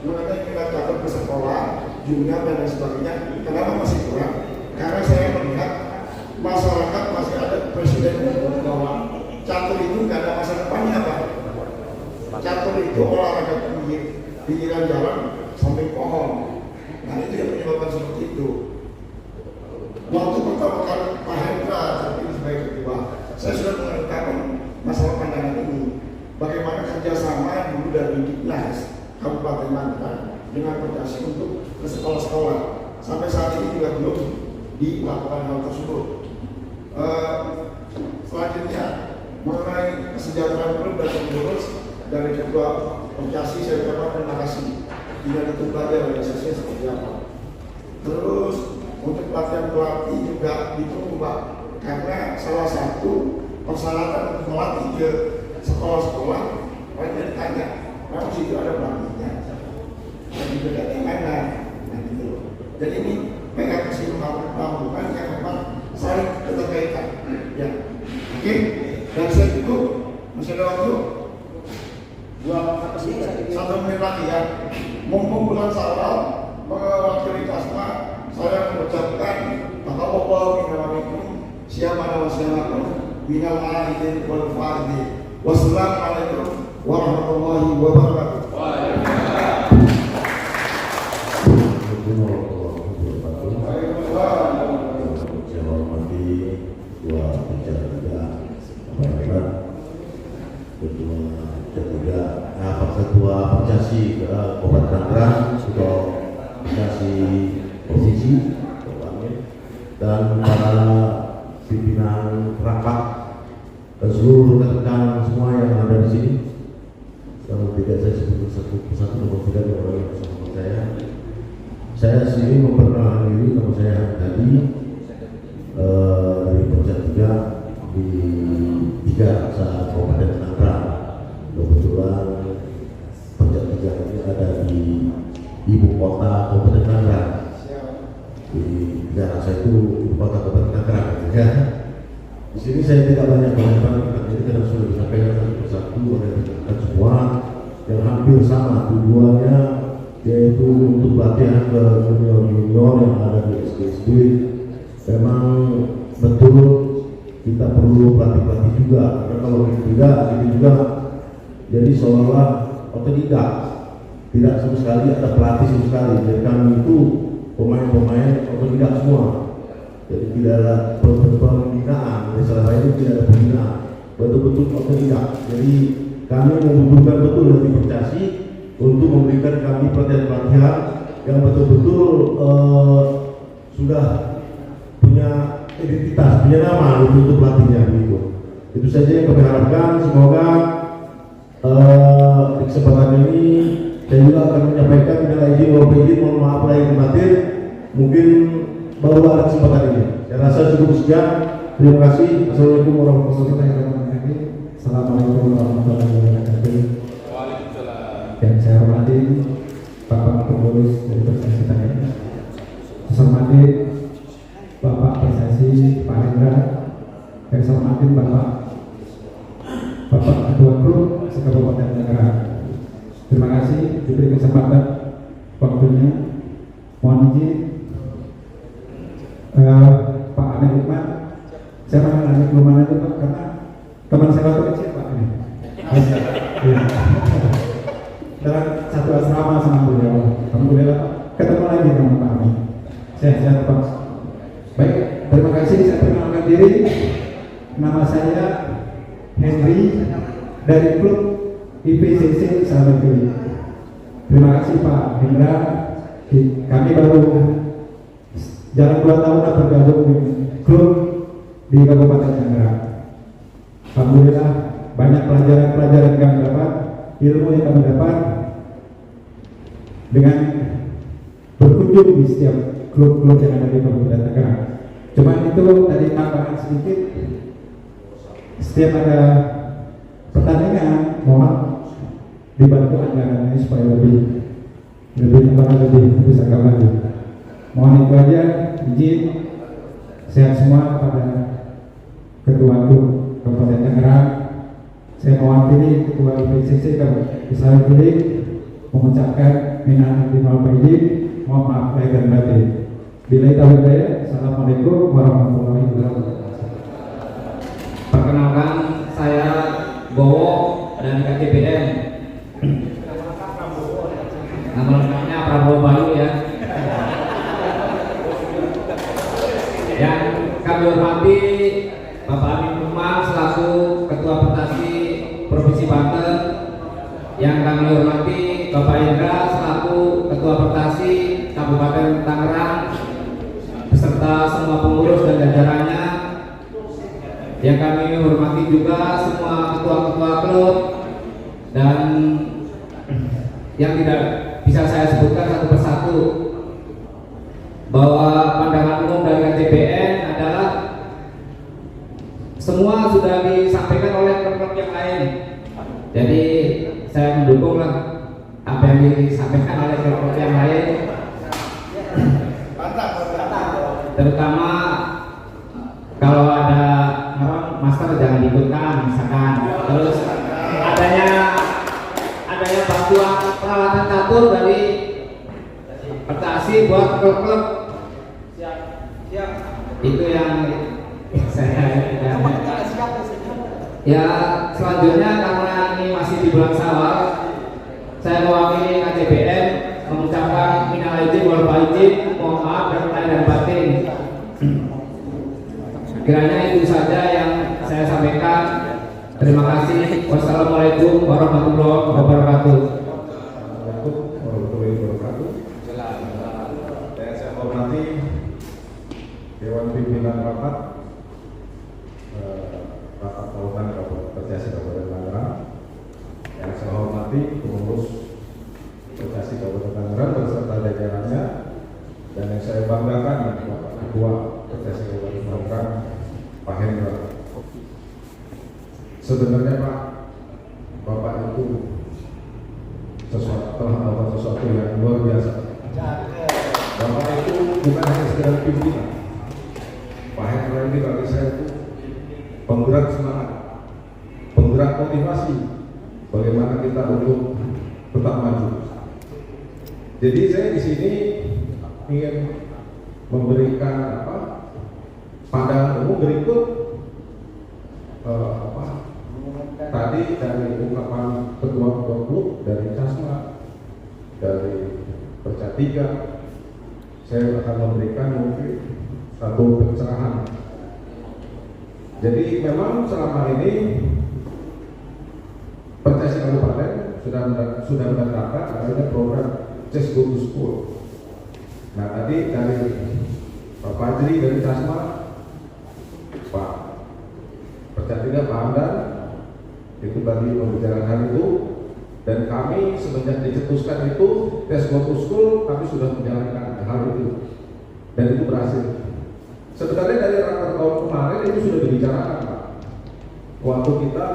mengenai kita catat ke sekolah, junior dan lain sebagainya, kenapa masih kurang? Karena saya melihat masyarakat masih ada presiden yang bahwa catur itu nggak ada masa depannya, Pak. Catur itu olahraga pinggiran jalan samping pohon. Nah itu yang menyebabkan seperti itu. Waktu pertama kali Pak Hendra terpilih sebagai ketua, saya sudah mengungkapkan masalah pandangan ini. Bagaimana kerjasama dulu dari Dinas Kabupaten Tangerang dengan Perkasi untuk ke sekolah-sekolah. Sampai saat ini juga belum dilakukan hal tersebut. Selanjutnya mengenai kesejahteraan klub dan pengurus dari Ketua Perkasi, saya ucapkan terima kasih. Tidak ditunda realisasinya seperti apa. Terus untuk pelatihan pelatih juga ditunggu, Pak, karena salah satu persyaratan untuk melatih ke sekolah-sekolah, orang ditanya, memang situ ada pelatihnya. Dan juga dari mana? Nah gitu. Jadi ini mereka kesimpulan yang memang saling keterkaitan. Ya, oke. Dan saya cukup masih ada waktu 1 menit lagi ya. Mumpung bulan Syawal mewakili Kasma, saya mengucapkan siapa nama siapa minal aidin wal faidin. Wassalamualaikum warahmatullahi wabarakatuh. Saya hormati Ketua Ketua Perkasi Kabupaten Tangerang, Ketua Perkasi Provinsi, dan para pimpinan rapat dan seluruh rekan-rekan semua yang ada di sini. Kalau tidak saya sebut satu persatu nomor tidak orang yang bersama saya. Saya sendiri memperkenalkan diri, nama saya tadi dari Perkasi 3 di 3 Kabupaten Tangerang. Kebetulan Perkasi 3 ini ada di ibu kota Kabupaten Tangerang. Di daerah saya itu ibu kota Kabupaten Tangerang. Ya. Di sini saya tidak banyak ini karena sudah disampaikan satu persatu. sama, tujuannya yaitu untuk pelatihan ke junior-junior yang ada di SD. Memang betul kita perlu pelatih-pelatih juga, karena kalau tidak itu juga jadi seolah-olah tidak sama sekali ada pelatih sama sekali. Jadi kami itu pemain-pemain otodidak semua, jadi tidak ada pembinaan. Jadi selama ini tidak ada pembinaan, betul-betul otodidak. Jadi kami membutuhkan betul motivasi untuk memberikan kami pelatihan-pelatihan yang betul-betul sudah punya identitas, punya nama untuk pelatihnya gitu. Itu saja yang kami harapkan. Semoga di kesempatan ini saya juga akan menyampaikan minal izin wal faizin, mohon maaf lahir batin, mungkin baru ada kesempatan ini. Saya rasa cukup sekian. Terima kasih. Assalamualaikum warahmatullahi wabarakatuh. Assalamualaikum warahmatullahi wabarakatuh. Yang saya hormati Bapak Pengurus dari Prestasi Tangerang, saya hormati Bapak Prestasi Pak Hendra, yang saya hormati Bapak Ketua Klub Kabupaten Tangerang. Terima kasih diberi kesempatan waktunya. Mohon izin Pak Amir Lukman, saya panggil Amir Lukman aja Pak, karena teman saya waktu kecil Pak ini. Dalam satu asrama sama beliau. Alhamdulillah ketemu lagi dengan Pak Amir. Sehat-sehat Pak. Baik, terima kasih. Saya perkenalkan diri. Nama saya Henry dari klub IPCC Sahabat Kiri. Terima kasih Pak Hendra. Kami baru jalan 2 tahun bergabung di klub di Kabupaten Tangerang. Alhamdulillah banyak pelajaran-pelajaran yang kami dapat, ilmu yang kami dapat dengan berkunjung di setiap klub-klub yang ada di Kabupaten Tangerang. Cuma itu tadi tambahan sedikit. Setiap ada pertandingan, mohon dibantu anggarannya supaya lebih bisa lagi. Mohon itu aja. Izin sehat semua kepada Ketua Klub Kabupaten Tangerang. Saya mewakili Ketua IPCC Islam Kiri mengucapkan minal aidin wal faizin, mohon maaf lahir dan batin. Billahi taufiq. Assalamualaikum warahmatullahi wabarakatuh. Perkenalkan, saya Bowo dari KTPN. Nama lengkapnya Prabowo Bayu ya. Yang kami hormati Bapak Amin Umar selaku Ketua Prestasi Provinsi Banten. Yang kami hormati Bapak Indra selaku Ketua Prestasi Kabupaten Tangerang beserta semua pengurus dan jajarannya. Yang kami hormati juga semua ketua-ketua klub dan yang tidak bisa saya sebutkan satu persatu, bahwa pandangan umum dari KJPN adalah semua sudah disampaikan oleh klub-klub yang lain. Jadi saya mendukunglah apa yang disampaikan oleh klub-klub yang lain, terutama kalau ada master jangan diikutkan misalkan. Terus adanya bantuan peralatan catur dari Prestasi buat klub-klub. Itu yang saya ya. Selanjutnya karena ini masih di bulan Syawal, saya mewakili KJPN mengucapkan minal aidin wal faizin, mohon maaf dan lahir dan batin. Kiranya itu saja yang saya sampaikan. Terima kasih. Wassalamualaikum warahmatullahi wabarakatuh. Warahmatullahi wabarakatuh. Dan saya hormati Dewan Pimpinan Rapat Tahunan Kabupaten Prestasi Kabupaten Tangerang. Yang saya hormati pengurus Prestasi Kabupaten Tangerang beserta jajarannya, dan yang saya banggakan Bapak Ketua Prestasi Kabupaten Tangerang Pak Hendra. Sebenarnya Pak, Bapak itu telah melakukan sesuatu yang luar biasa. Bapak itu bukan hanya sekedar pimpinan. Pak Hendra ini bagi saya itu penggerak semangat, penggerak motivasi bagaimana kita untuk tetap maju. Jadi saya di sini ingin memberikan pandangan umum berikut tadi dari ungkapan ketua-ketua klub, dari Casma, dari Perca 3, saya akan memberikan mungkin satu pencerahan. Jadi memang selama ini Percasi Kabupaten sudah mendapatkan adanya program Chess Go to School. Nah tadi dari Pak Fajri dari Casma, Pak Perca 3, Pak Hamdan itu tadi membicarakan hal itu, dan kami semenjak dicetuskan itu Chess Go to School, kami sudah menjalankan hal itu dan itu berhasil. Sebenarnya dari rapat tahun kemarin itu sudah dibicarakan, Pak. Waktu kita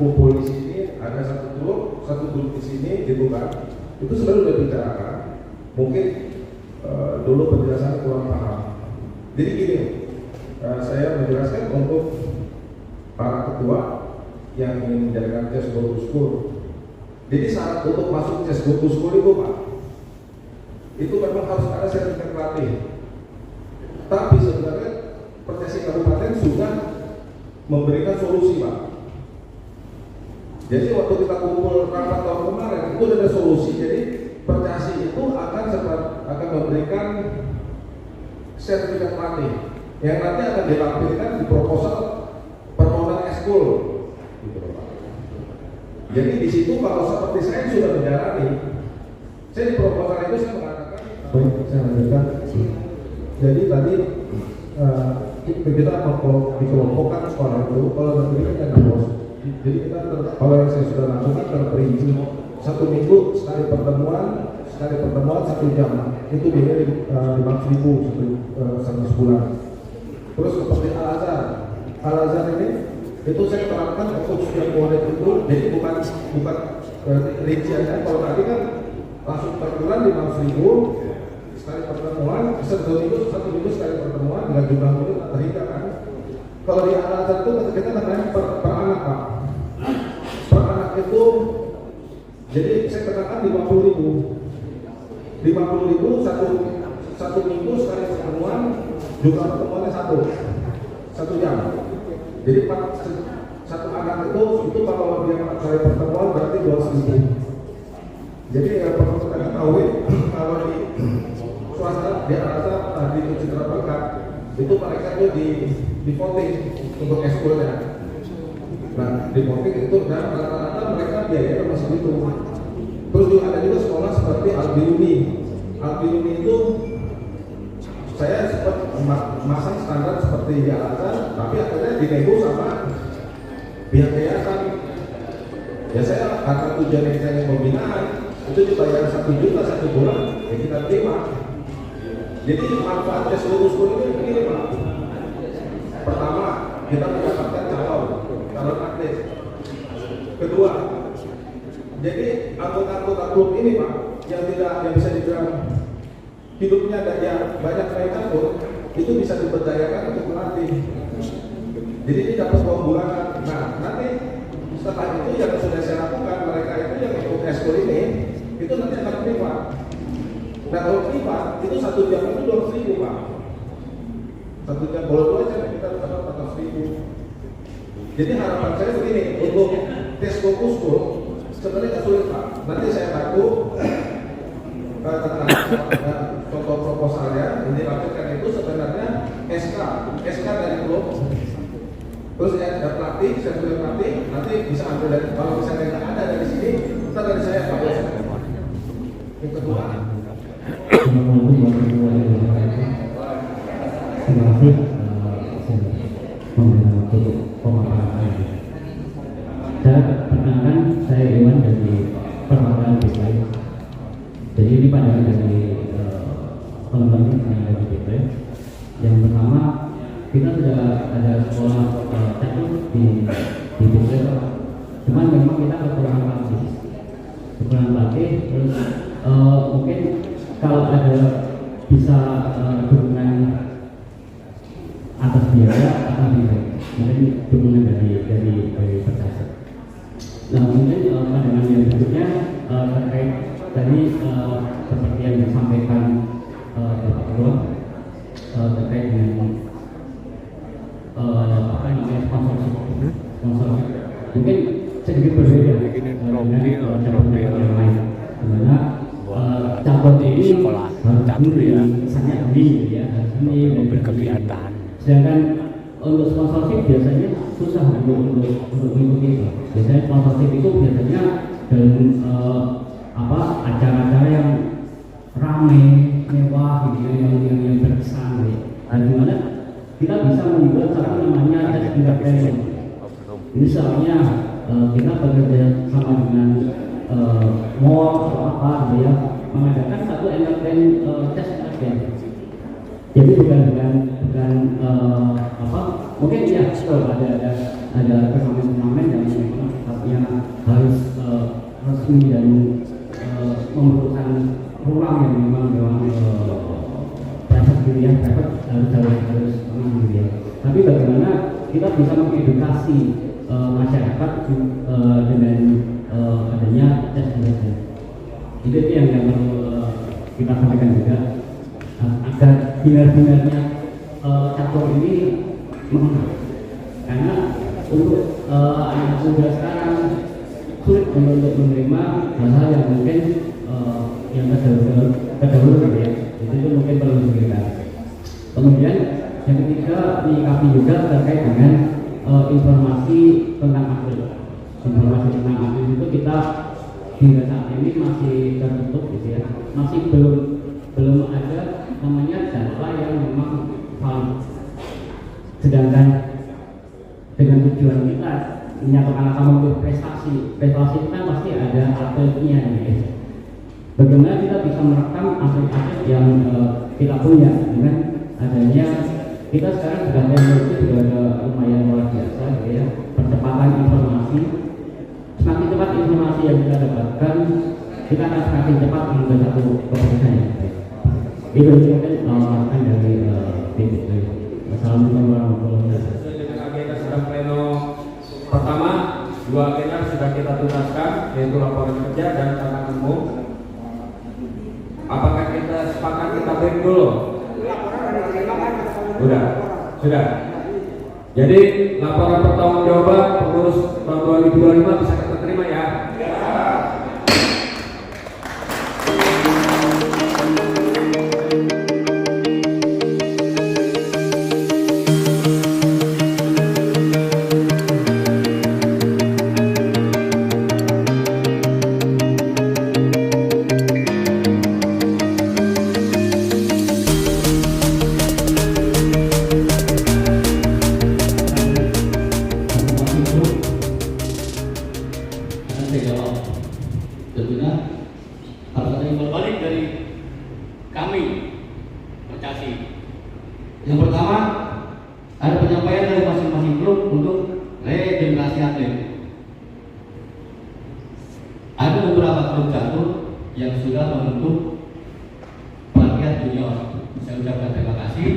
kumpul di sini ada satu grup di sini gitu kan, itu sebenarnya sudah dibicarakan. Mungkin dulu penjelasannya kurang paham. Jadi gini, saya menjelaskan untuk para ketua yang ingin menjalankan Chess Go to School. Jadi syarat untuk masuk Chess Go to School itu, Pak, itu memang harus ada sertifikat pelatih. Tapi sebenarnya Percasi Kabupaten sudah memberikan solusi, Pak. Jadi waktu kita kumpul rapat tahun kemarin itu ada solusi. Jadi Percasi itu akan memberikan sertifikat pelatih yang nanti akan dilampirkan di proposal permohonan ekskul. Gitu, Pak. Jadi di situ kalau seperti saya sudah menjalani, saya di proposal itu saya mengatakan. Baik, saya lanjutkan. Jadi tadi kita dikelompokkan sekolah itu, kalau negeri kan ada bos. Jadi kita kalau yang saya sudah lakukan terperinci 1 minggu sekali pertemuan 1 jam, itu biaya 5.000 satu sebulan. Terus seperti Al-Azhar ini itu saya terapkan untuk setiap murid itu, jadi bukan rinciannya. Kalau tadi kan langsung per bulan 5.000 sekali pertemuan, 1 minggu sekali pertemuan dengan jumlah murid terhingga kan. Kalau di Al-Azhar itu kita katanya per anak, Pak. Per anak itu, jadi saya katakan 50.000 satu minggu sekali pertemuan, jumlah pertemuannya 1 jam. Jadi satu anak itu kalau dia 4 kali pertemuan berarti 200.000. Jadi yang perlu kita ketahui, kalau di swasta di Al-Azhar di Citra Bangka itu mereka itu di voting untuk ekskulnya. Nah di voting itu dan rata-rata mereka biayanya masih itu. Terus juga ada juga sekolah seperti Al-Biruni itu saya sempat masang standar seperti di Al-Azhar, tapi akhirnya dinego sama pihak yayasan. Ya saya karena tujuannya saya pembinaan itu dibayar 1 juta 1 bulan, ya kita terima. Jadi manfaat Chess Go to School ini begini, Pak. Pertama, kita mendapatkan calon atlet. Kedua, jadi anggota klub ini, Pak, yang bisa dibilang hidupnya banyak main catur, itu bisa diberdayakan untuk melatih. Jadi ini dapat uang bulanan. Nah, nanti setelah itu yang sudah saya lakukan, mereka itu yang ikut ekskul ini, itu nanti akan privat. Nah kalau privat, itu 1 jam itu 200.000, Pak. 1 jam kalau 2 jam kita dapat 400.000. Jadi harapan saya begini, untuk Chess Go to School sebenarnya tidak sulit, Pak. Nanti saya bantu tentang contoh proposalnya, ini lakukan itu sebenarnya SK dari klub. Terus ada pelatih, saya sudah pelatih, nanti bisa ambil dari, kalau misalnya tidak ada dari sini, kita dari saya Pak. Yang kedua, terima kasih untuk pemaparan. Saya perkenalkan, saya Iwan dari Perwakilan DPI. Jadi ini pandangan dari teman-teman yang ada di DPI. Yang pertama, kita sudah ada sekolah catur di DPI. Cuman memang kita kekurangan pelatih. Terus mungkin kalau ada bisa dukungan atas biaya akan lebih baik. Mungkin dukungan dari Percasi. Nah mungkin pandangan yang berikutnya terkait tadi seperti yang disampaikan Bapak Ketua terkait dengan apa namanya sponsorship. Mungkin sedikit berbeda dengan cabang yang lain. Dimana cabang ini campur ya, misalnya ini ya, ini berkegiatan. Sedangkan untuk sponsorship biasanya susah untuk mengikuti. Biasanya sponsorship itu biasanya dalam acara-acara yang ramai, mewah, gitu, yang berkesan. Gitu. Dan dimana kita bisa membuat satu namanya test entertainment. Misalnya kita bekerja sama dengan mall atau apa, gitu ya, mengadakan satu test entertainment. Jadi bukan mungkin ya ada turnamen yang sifatnya harus resmi dan memerlukan ruang yang memang private gitu ya, harus gitu ya. Tapi bagaimana kita bisa mengedukasi masyarakat dengan adanya tes entertainment. Itu yang perlu kita sampaikan juga. Agar benar-benarnya catur ini mengenal, karena untuk anak muda sekarang sulit untuk menerima hal-hal yang mungkin yang terdahulu gitu ya. Itu mungkin perlu dipikirkan. Kemudian yang ketiga, menyikapi juga terkait dengan informasi tentang atlet. Informasi tentang atlet itu kita hingga saat ini masih tertutup gitu ya, masih belum ada namanya data yang memang valid. Sedangkan dengan tujuan kita menyatakan akan prestasi itu kan pasti ada atletnya gitu. Bagaimana kita bisa merekam atlet-atlet yang kita punya dengan adanya kita sekarang sudah teknologi sudah ada lumayan luar biasa gitu ya, percepatan informasi. Semakin cepat informasi yang kita dapatkan, kita akan semakin cepat mengambil satu keputusan yang baik. Itu mungkin akan dari titik. Assalamualaikum warahmatullahi wabarakatuh. Sesuai dengan agenda sidang pleno pertama, 2 agenda sudah kita tuntaskan, yaitu laporan kerja dan tata umum. Apakah kita sepakat kita break dulu? Sudah. Jadi laporan pertanggungjawaban pengurus tahun 2025 bisa kita terima ya? Yang pertama, ada penyampaian dari masing-masing klub untuk regenerasi atlet. Ada beberapa klub catur yang sudah membentuk pelatihan junior. Saya ucapkan terima kasih.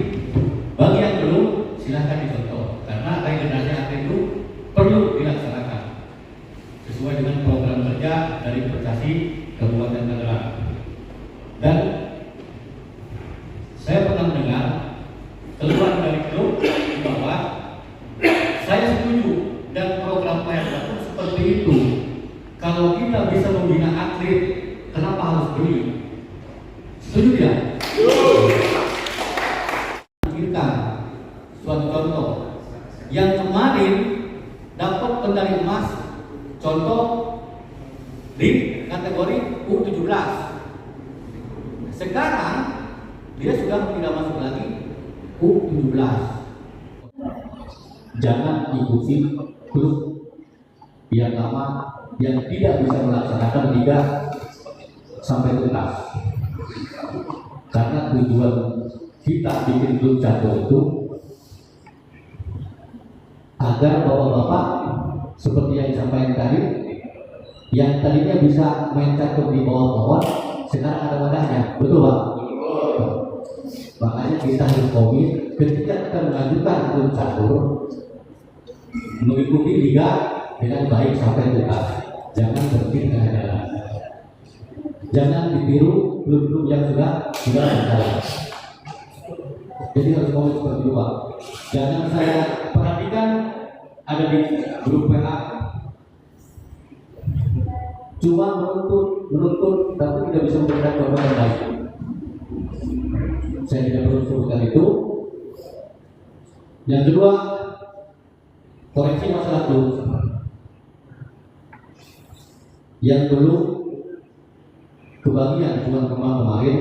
Bagi yang belum, silahkan dicontoh, karena regenerasi atlet itu perlu dilaksanakan sesuai dengan program kerja dari Percasi Kabupaten Tangerang. Dan saya pernah mendengar keluhan dari klub bahwa saya setuju dan program PRK pun seperti itu. Kalau kita bisa membina atlet, kenapa harus beli? Setuju tidak? Kita suatu contoh yang kemarin dapat medali emas, contoh di kategori U17. Sekarang dia sudah tidak masuk lagi U17. Jangan ikuti klub yang lama yang tidak bisa melaksanakan liga sampai tuntas. Karena tujuan kita bikin klub catur itu agar bapak-bapak seperti yang disampaikan tadi, yang tadinya bisa main catur di bawah pohon, sekarang ada wadahnya, betul Pak? Makanya kita harus komit ketika kita mengajukan klub catur mengikuti liga dengan baik sampai tuntas. Jangan berhenti di tengah jalan. Jangan ditiru grup-grup yang sudah berjalan. Jadi harus ngomong seperti itu, Pak. Jangan saya perhatikan ada di grup WA cuma menuntut tapi tidak bisa memberikan jawaban yang baik. Saya tidak perlu sebutkan itu. Yang kedua, koreksi masalah dulu. Yang dulu kebagian cuma kemarin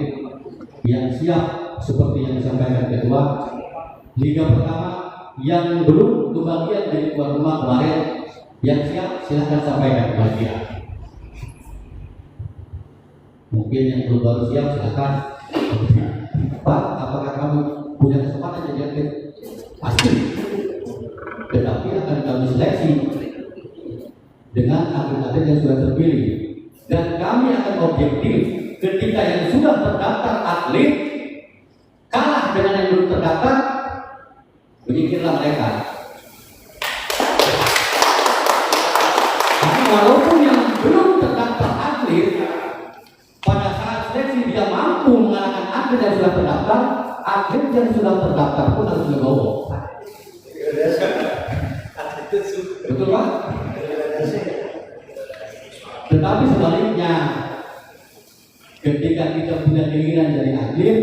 yang siap seperti yang disampaikan ketua Liga pertama yang belum kebagian dari tuan rumah kemarin yang siap silahkan sampaikan kebagian. Mungkin yang belum baru siap silahkan. Pak, apakah kamu punya kesempatan jadi atlet? Pasti. Tetapi akan kami seleksi dengan atlet-atlet yang sudah terpilih dan kami akan objektif ketika yang sudah terdaftar atlet kalah dengan yang belum terdaftar, menyingkirlah mereka. Tapi walaupun yang belum terdaftar atlet pada saat seleksi dia mampu mengalahkan atlet yang sudah terdaftar, atlet yang sudah terdaftar pun harus dibawa. Betul Pak? Tetapi sebaliknya, ketika kita punya keinginan jadi atlet,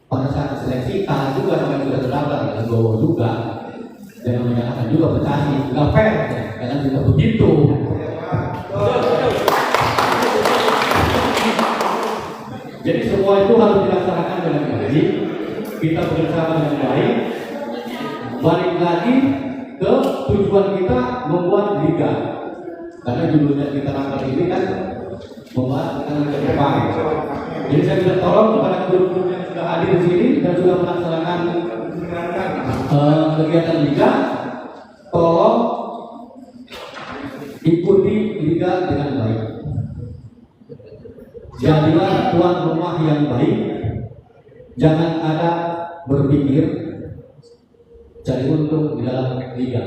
pada saat seleksi kalah juga sama yang sudah terdaftar, kita bawa juga, jangan menyalahkan juga prestasi, nggak fair, jangan juga begitu. Jadi semua itu harus dilaksanakan dengan baik, kita bekerjasama dengan baik, balik lagi ke tujuan kita membuat liga. Karena judulnya kita rapat ini kan membahas tentang liga depan. Jadi saya minta tolong kepada guru-guru yang sudah hadir di sini dan sudah melaksanakan kegiatan liga, tolong ikuti liga dengan baik. Jadilah tuan rumah yang baik. Jangan ada berpikir cari untung di dalam liga.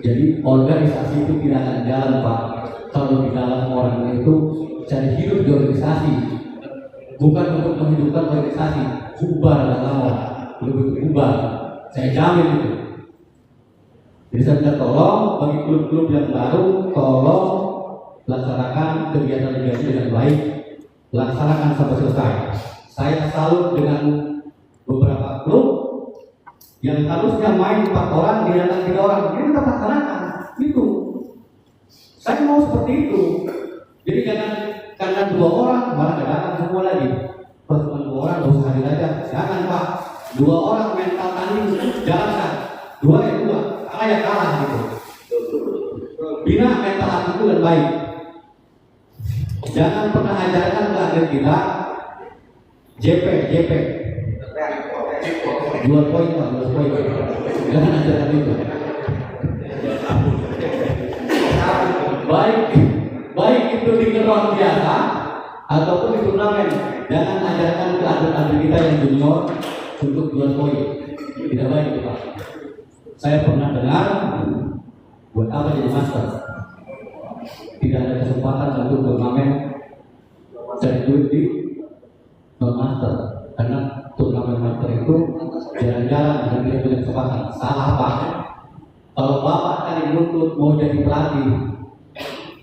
Jadi organisasi itu tidak akan jalan, Pak, kalau di dalam orang itu cari hidup di organisasi, bukan untuk menghidupkan organisasi. Bubar dan lama, lebih bubar. Saya jamin itu. Jadi saya minta tolong bagi klub-klub yang baru, tolong laksanakan kegiatan liga ini dengan baik, laksanakan sampai selesai. Saya salut dengan beberapa klub yang harusnya main 4 orang didatang 3 orang, ini tetap laksanakan. Itu saya mau seperti itu. Jadi jangan karena 2 orang malah tidak datang semua lagi. Pas cuma 2 orang harus hadir aja. Jangan Pak, 2 orang mental tanding jalankan. 2 ya 2, kalah ya kalah gitu. Bina mental hatiku dan baik. Jangan pernah ajarkan ke atlet kita JP. Jual poin Pak, jual poin. Jangan ajarkan itu. Baik itu di keron biasa ataupun di turnamen, jangan ajarkan ke atlet-atlet kita yang junior untuk jual poin. Tidak baik itu Pak. Saya pernah dengar, buat apa jadi master? Tidak ada kesempatan untuk turnamen cari duit di non-master, karena turnamen master itu jarang-jarang dan tidak punya kesempatan. Salah Pak. Kalau Bapak tadi menuntut mau jadi pelatih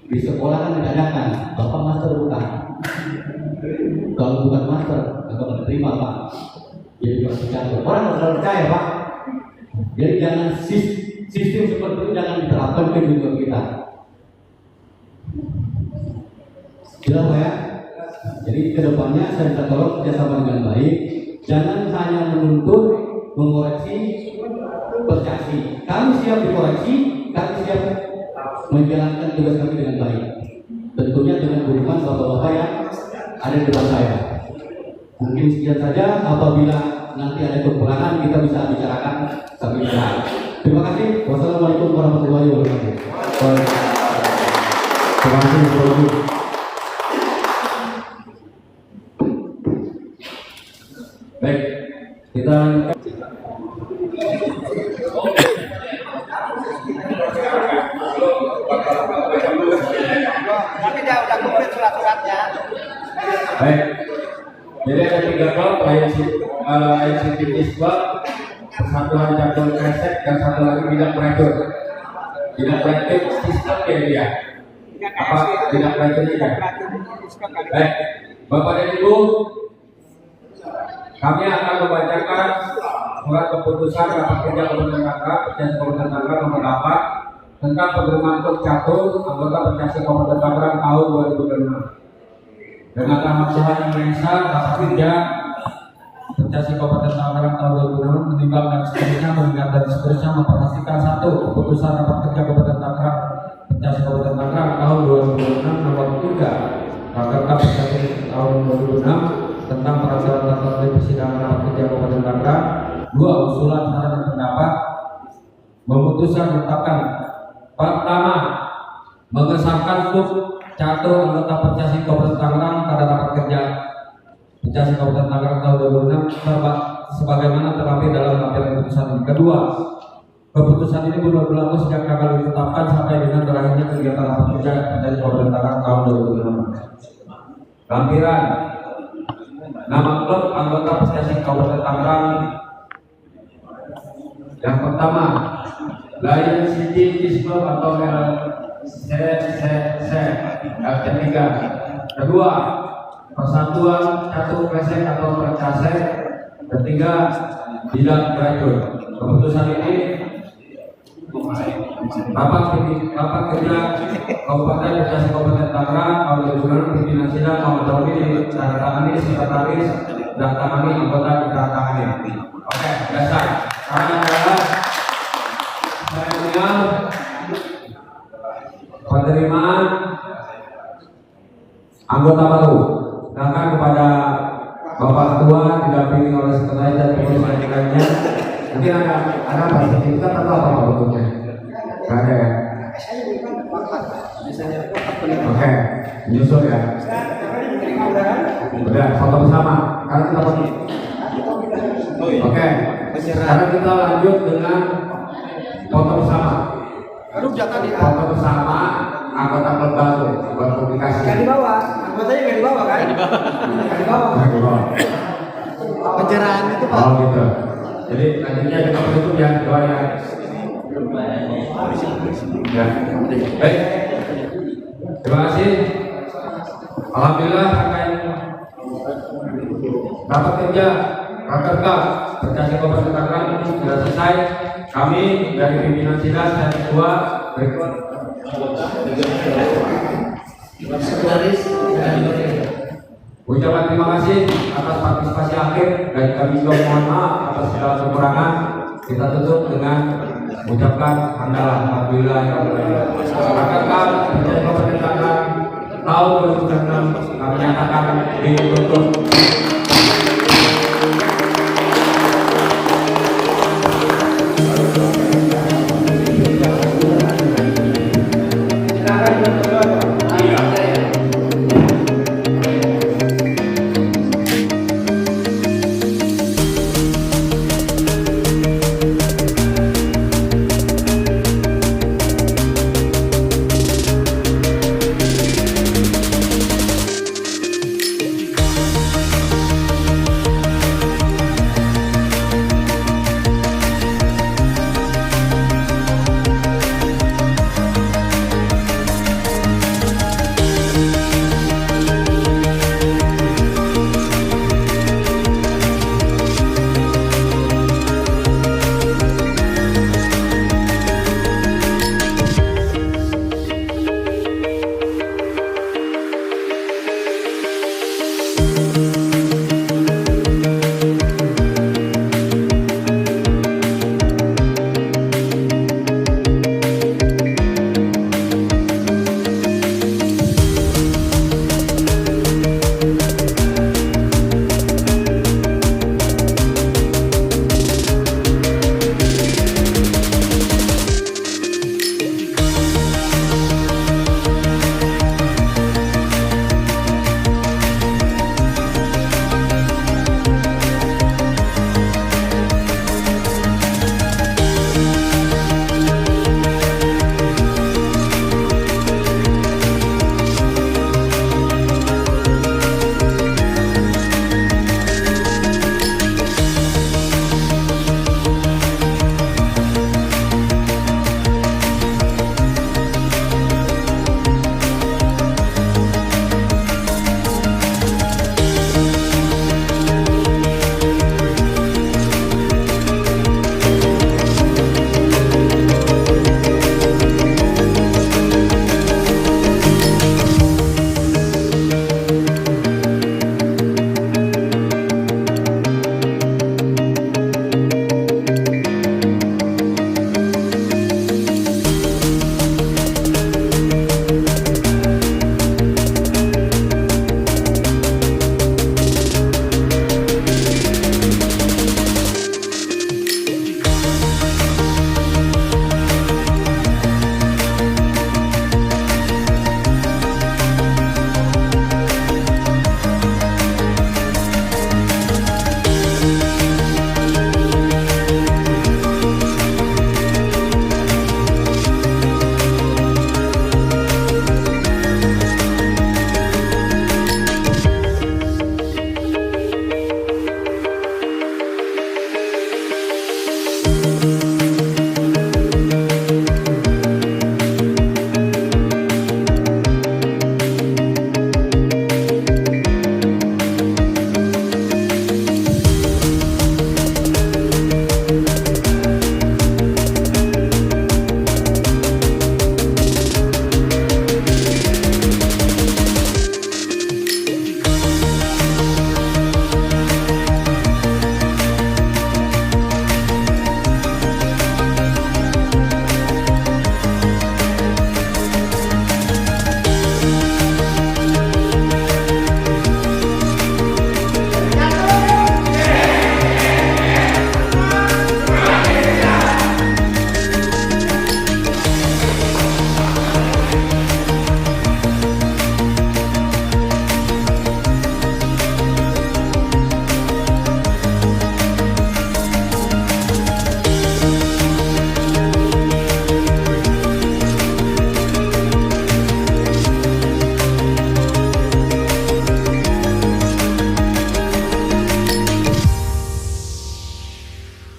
di sekolah kan diadakan, Bapak master bukan. Kalau bukan master, Bapak terima Pak. Jadi percaya. Orang harus percaya Pak. Jadi jangan sistem seperti itu jangan diterapkan ke dunia kita. Jelas Pak ya? Jadi kedepannya saya minta tolong kerjasama dengan baik. Jangan hanya menuntut mengoreksi prestasi. Kami siap dikoreksi, kami siap menjalankan tugas kami dengan baik. Tentunya dengan dukungan bapak-bapak yang ada di depan saya. Mungkin sekian saja. Apabila nanti ada kekurangan kita bisa bicarakan sambil jalan. Terima kasih. Wassalamualaikum warahmatullahi wabarakatuh. Terima kasih. Baik, kita Baik. Jadi ada 3 klub, Lion City Beach Club, Persatuan Cabang Kresek, dan satu lagi Bidang Kreatif. Bidang Kreatif sistem ya dia. Apa Bidang Kreatif ya? Baik, Bapak dan Ibu, kami akan membacakan surat keputusan rapat kerja Kabupaten Tangerang, Percasi Kabupaten Tangerang nomor 8 tentang penerimaan klub catur anggota Percasi Kabupaten Tangerang tahun 2006. Dengan tambahan yang mengesah rapat kerja Percasi Kabupaten Tangerang tahun 2006 menimbang dan seterusnya mengingat dan seterusnya memperhatikan 1. Keputusan rapat kerja Kabupaten Tangerang Percasi Kabupaten Tangerang tahun 2006 nomor 3 Rakerda Percasi tahun 2006 tentang peraturan tata tertib persidangan rapat kerja Kabupaten Tangerang. 2. Usulan saran dan pendapat memutuskan menetapkan pertama mengesahkan klub catur anggota Percasi Kabupaten Tangerang pada rapat kerja Percasi Kabupaten Tangerang tahun 2006 sebagaimana terlampir dalam lampiran keputusan ini. Kedua, keputusan ini berlaku sejak tanggal ditetapkan sampai dengan berakhirnya kegiatan rapat kerja Percasi Kabupaten Tangerang tahun 2006. Lampiran nama klub anggota Percasi Kabupaten Tangerang. Yang pertama, Lion City Beach Club atau LC3. Kedua, Persatuan Catur Kresek atau Percasek. Ketiga, Bidang Kreatif. Keputusan ini rapat kerja Kabupaten Percasi Kabupaten Tangerang tahun 2006 pimpinan sidang mengatur ditandatangani sekretaris dan tangani anggota ditandatangani. Oke, dasar. Karena adalah seremonial penerimaan anggota baru. Sedangkan kepada Bapak Ketua didampingi oleh sekretaris dan pengurus lainnya. Mungkin ada apa sih? Kita tahu apa bentuknya? Nggak ada ya? Oke, menyusul ya. Udah, foto bersama. Karena kita foto. Oke, sekarang kita lanjut dengan foto bersama. Foto bersama anggota klub baru buat publikasi. Nggak dibawa, anggotanya nggak dibawa kan? Nggak dibawa. Pencerahan itu Pak. Oh gitu. Jadi nantinya kita tutup ya, doa ya. Ya. Baik. Terima kasih. Alhamdulillah rapat kerja Rakerda Percasi Kabupaten Tangerang ini sudah selesai. Kami dari pimpinan sidang dan ketua berikut ucapan terima kasih atas partisipasi akhir dan kami juga mohon maaf atas segala kekurangan. Kita tutup dengan ucapkan hamdalah alhamdulillah ya Allah. Rakerda Percasi Kabupaten Tangerang tahun 2006 kami nyatakan ditutup.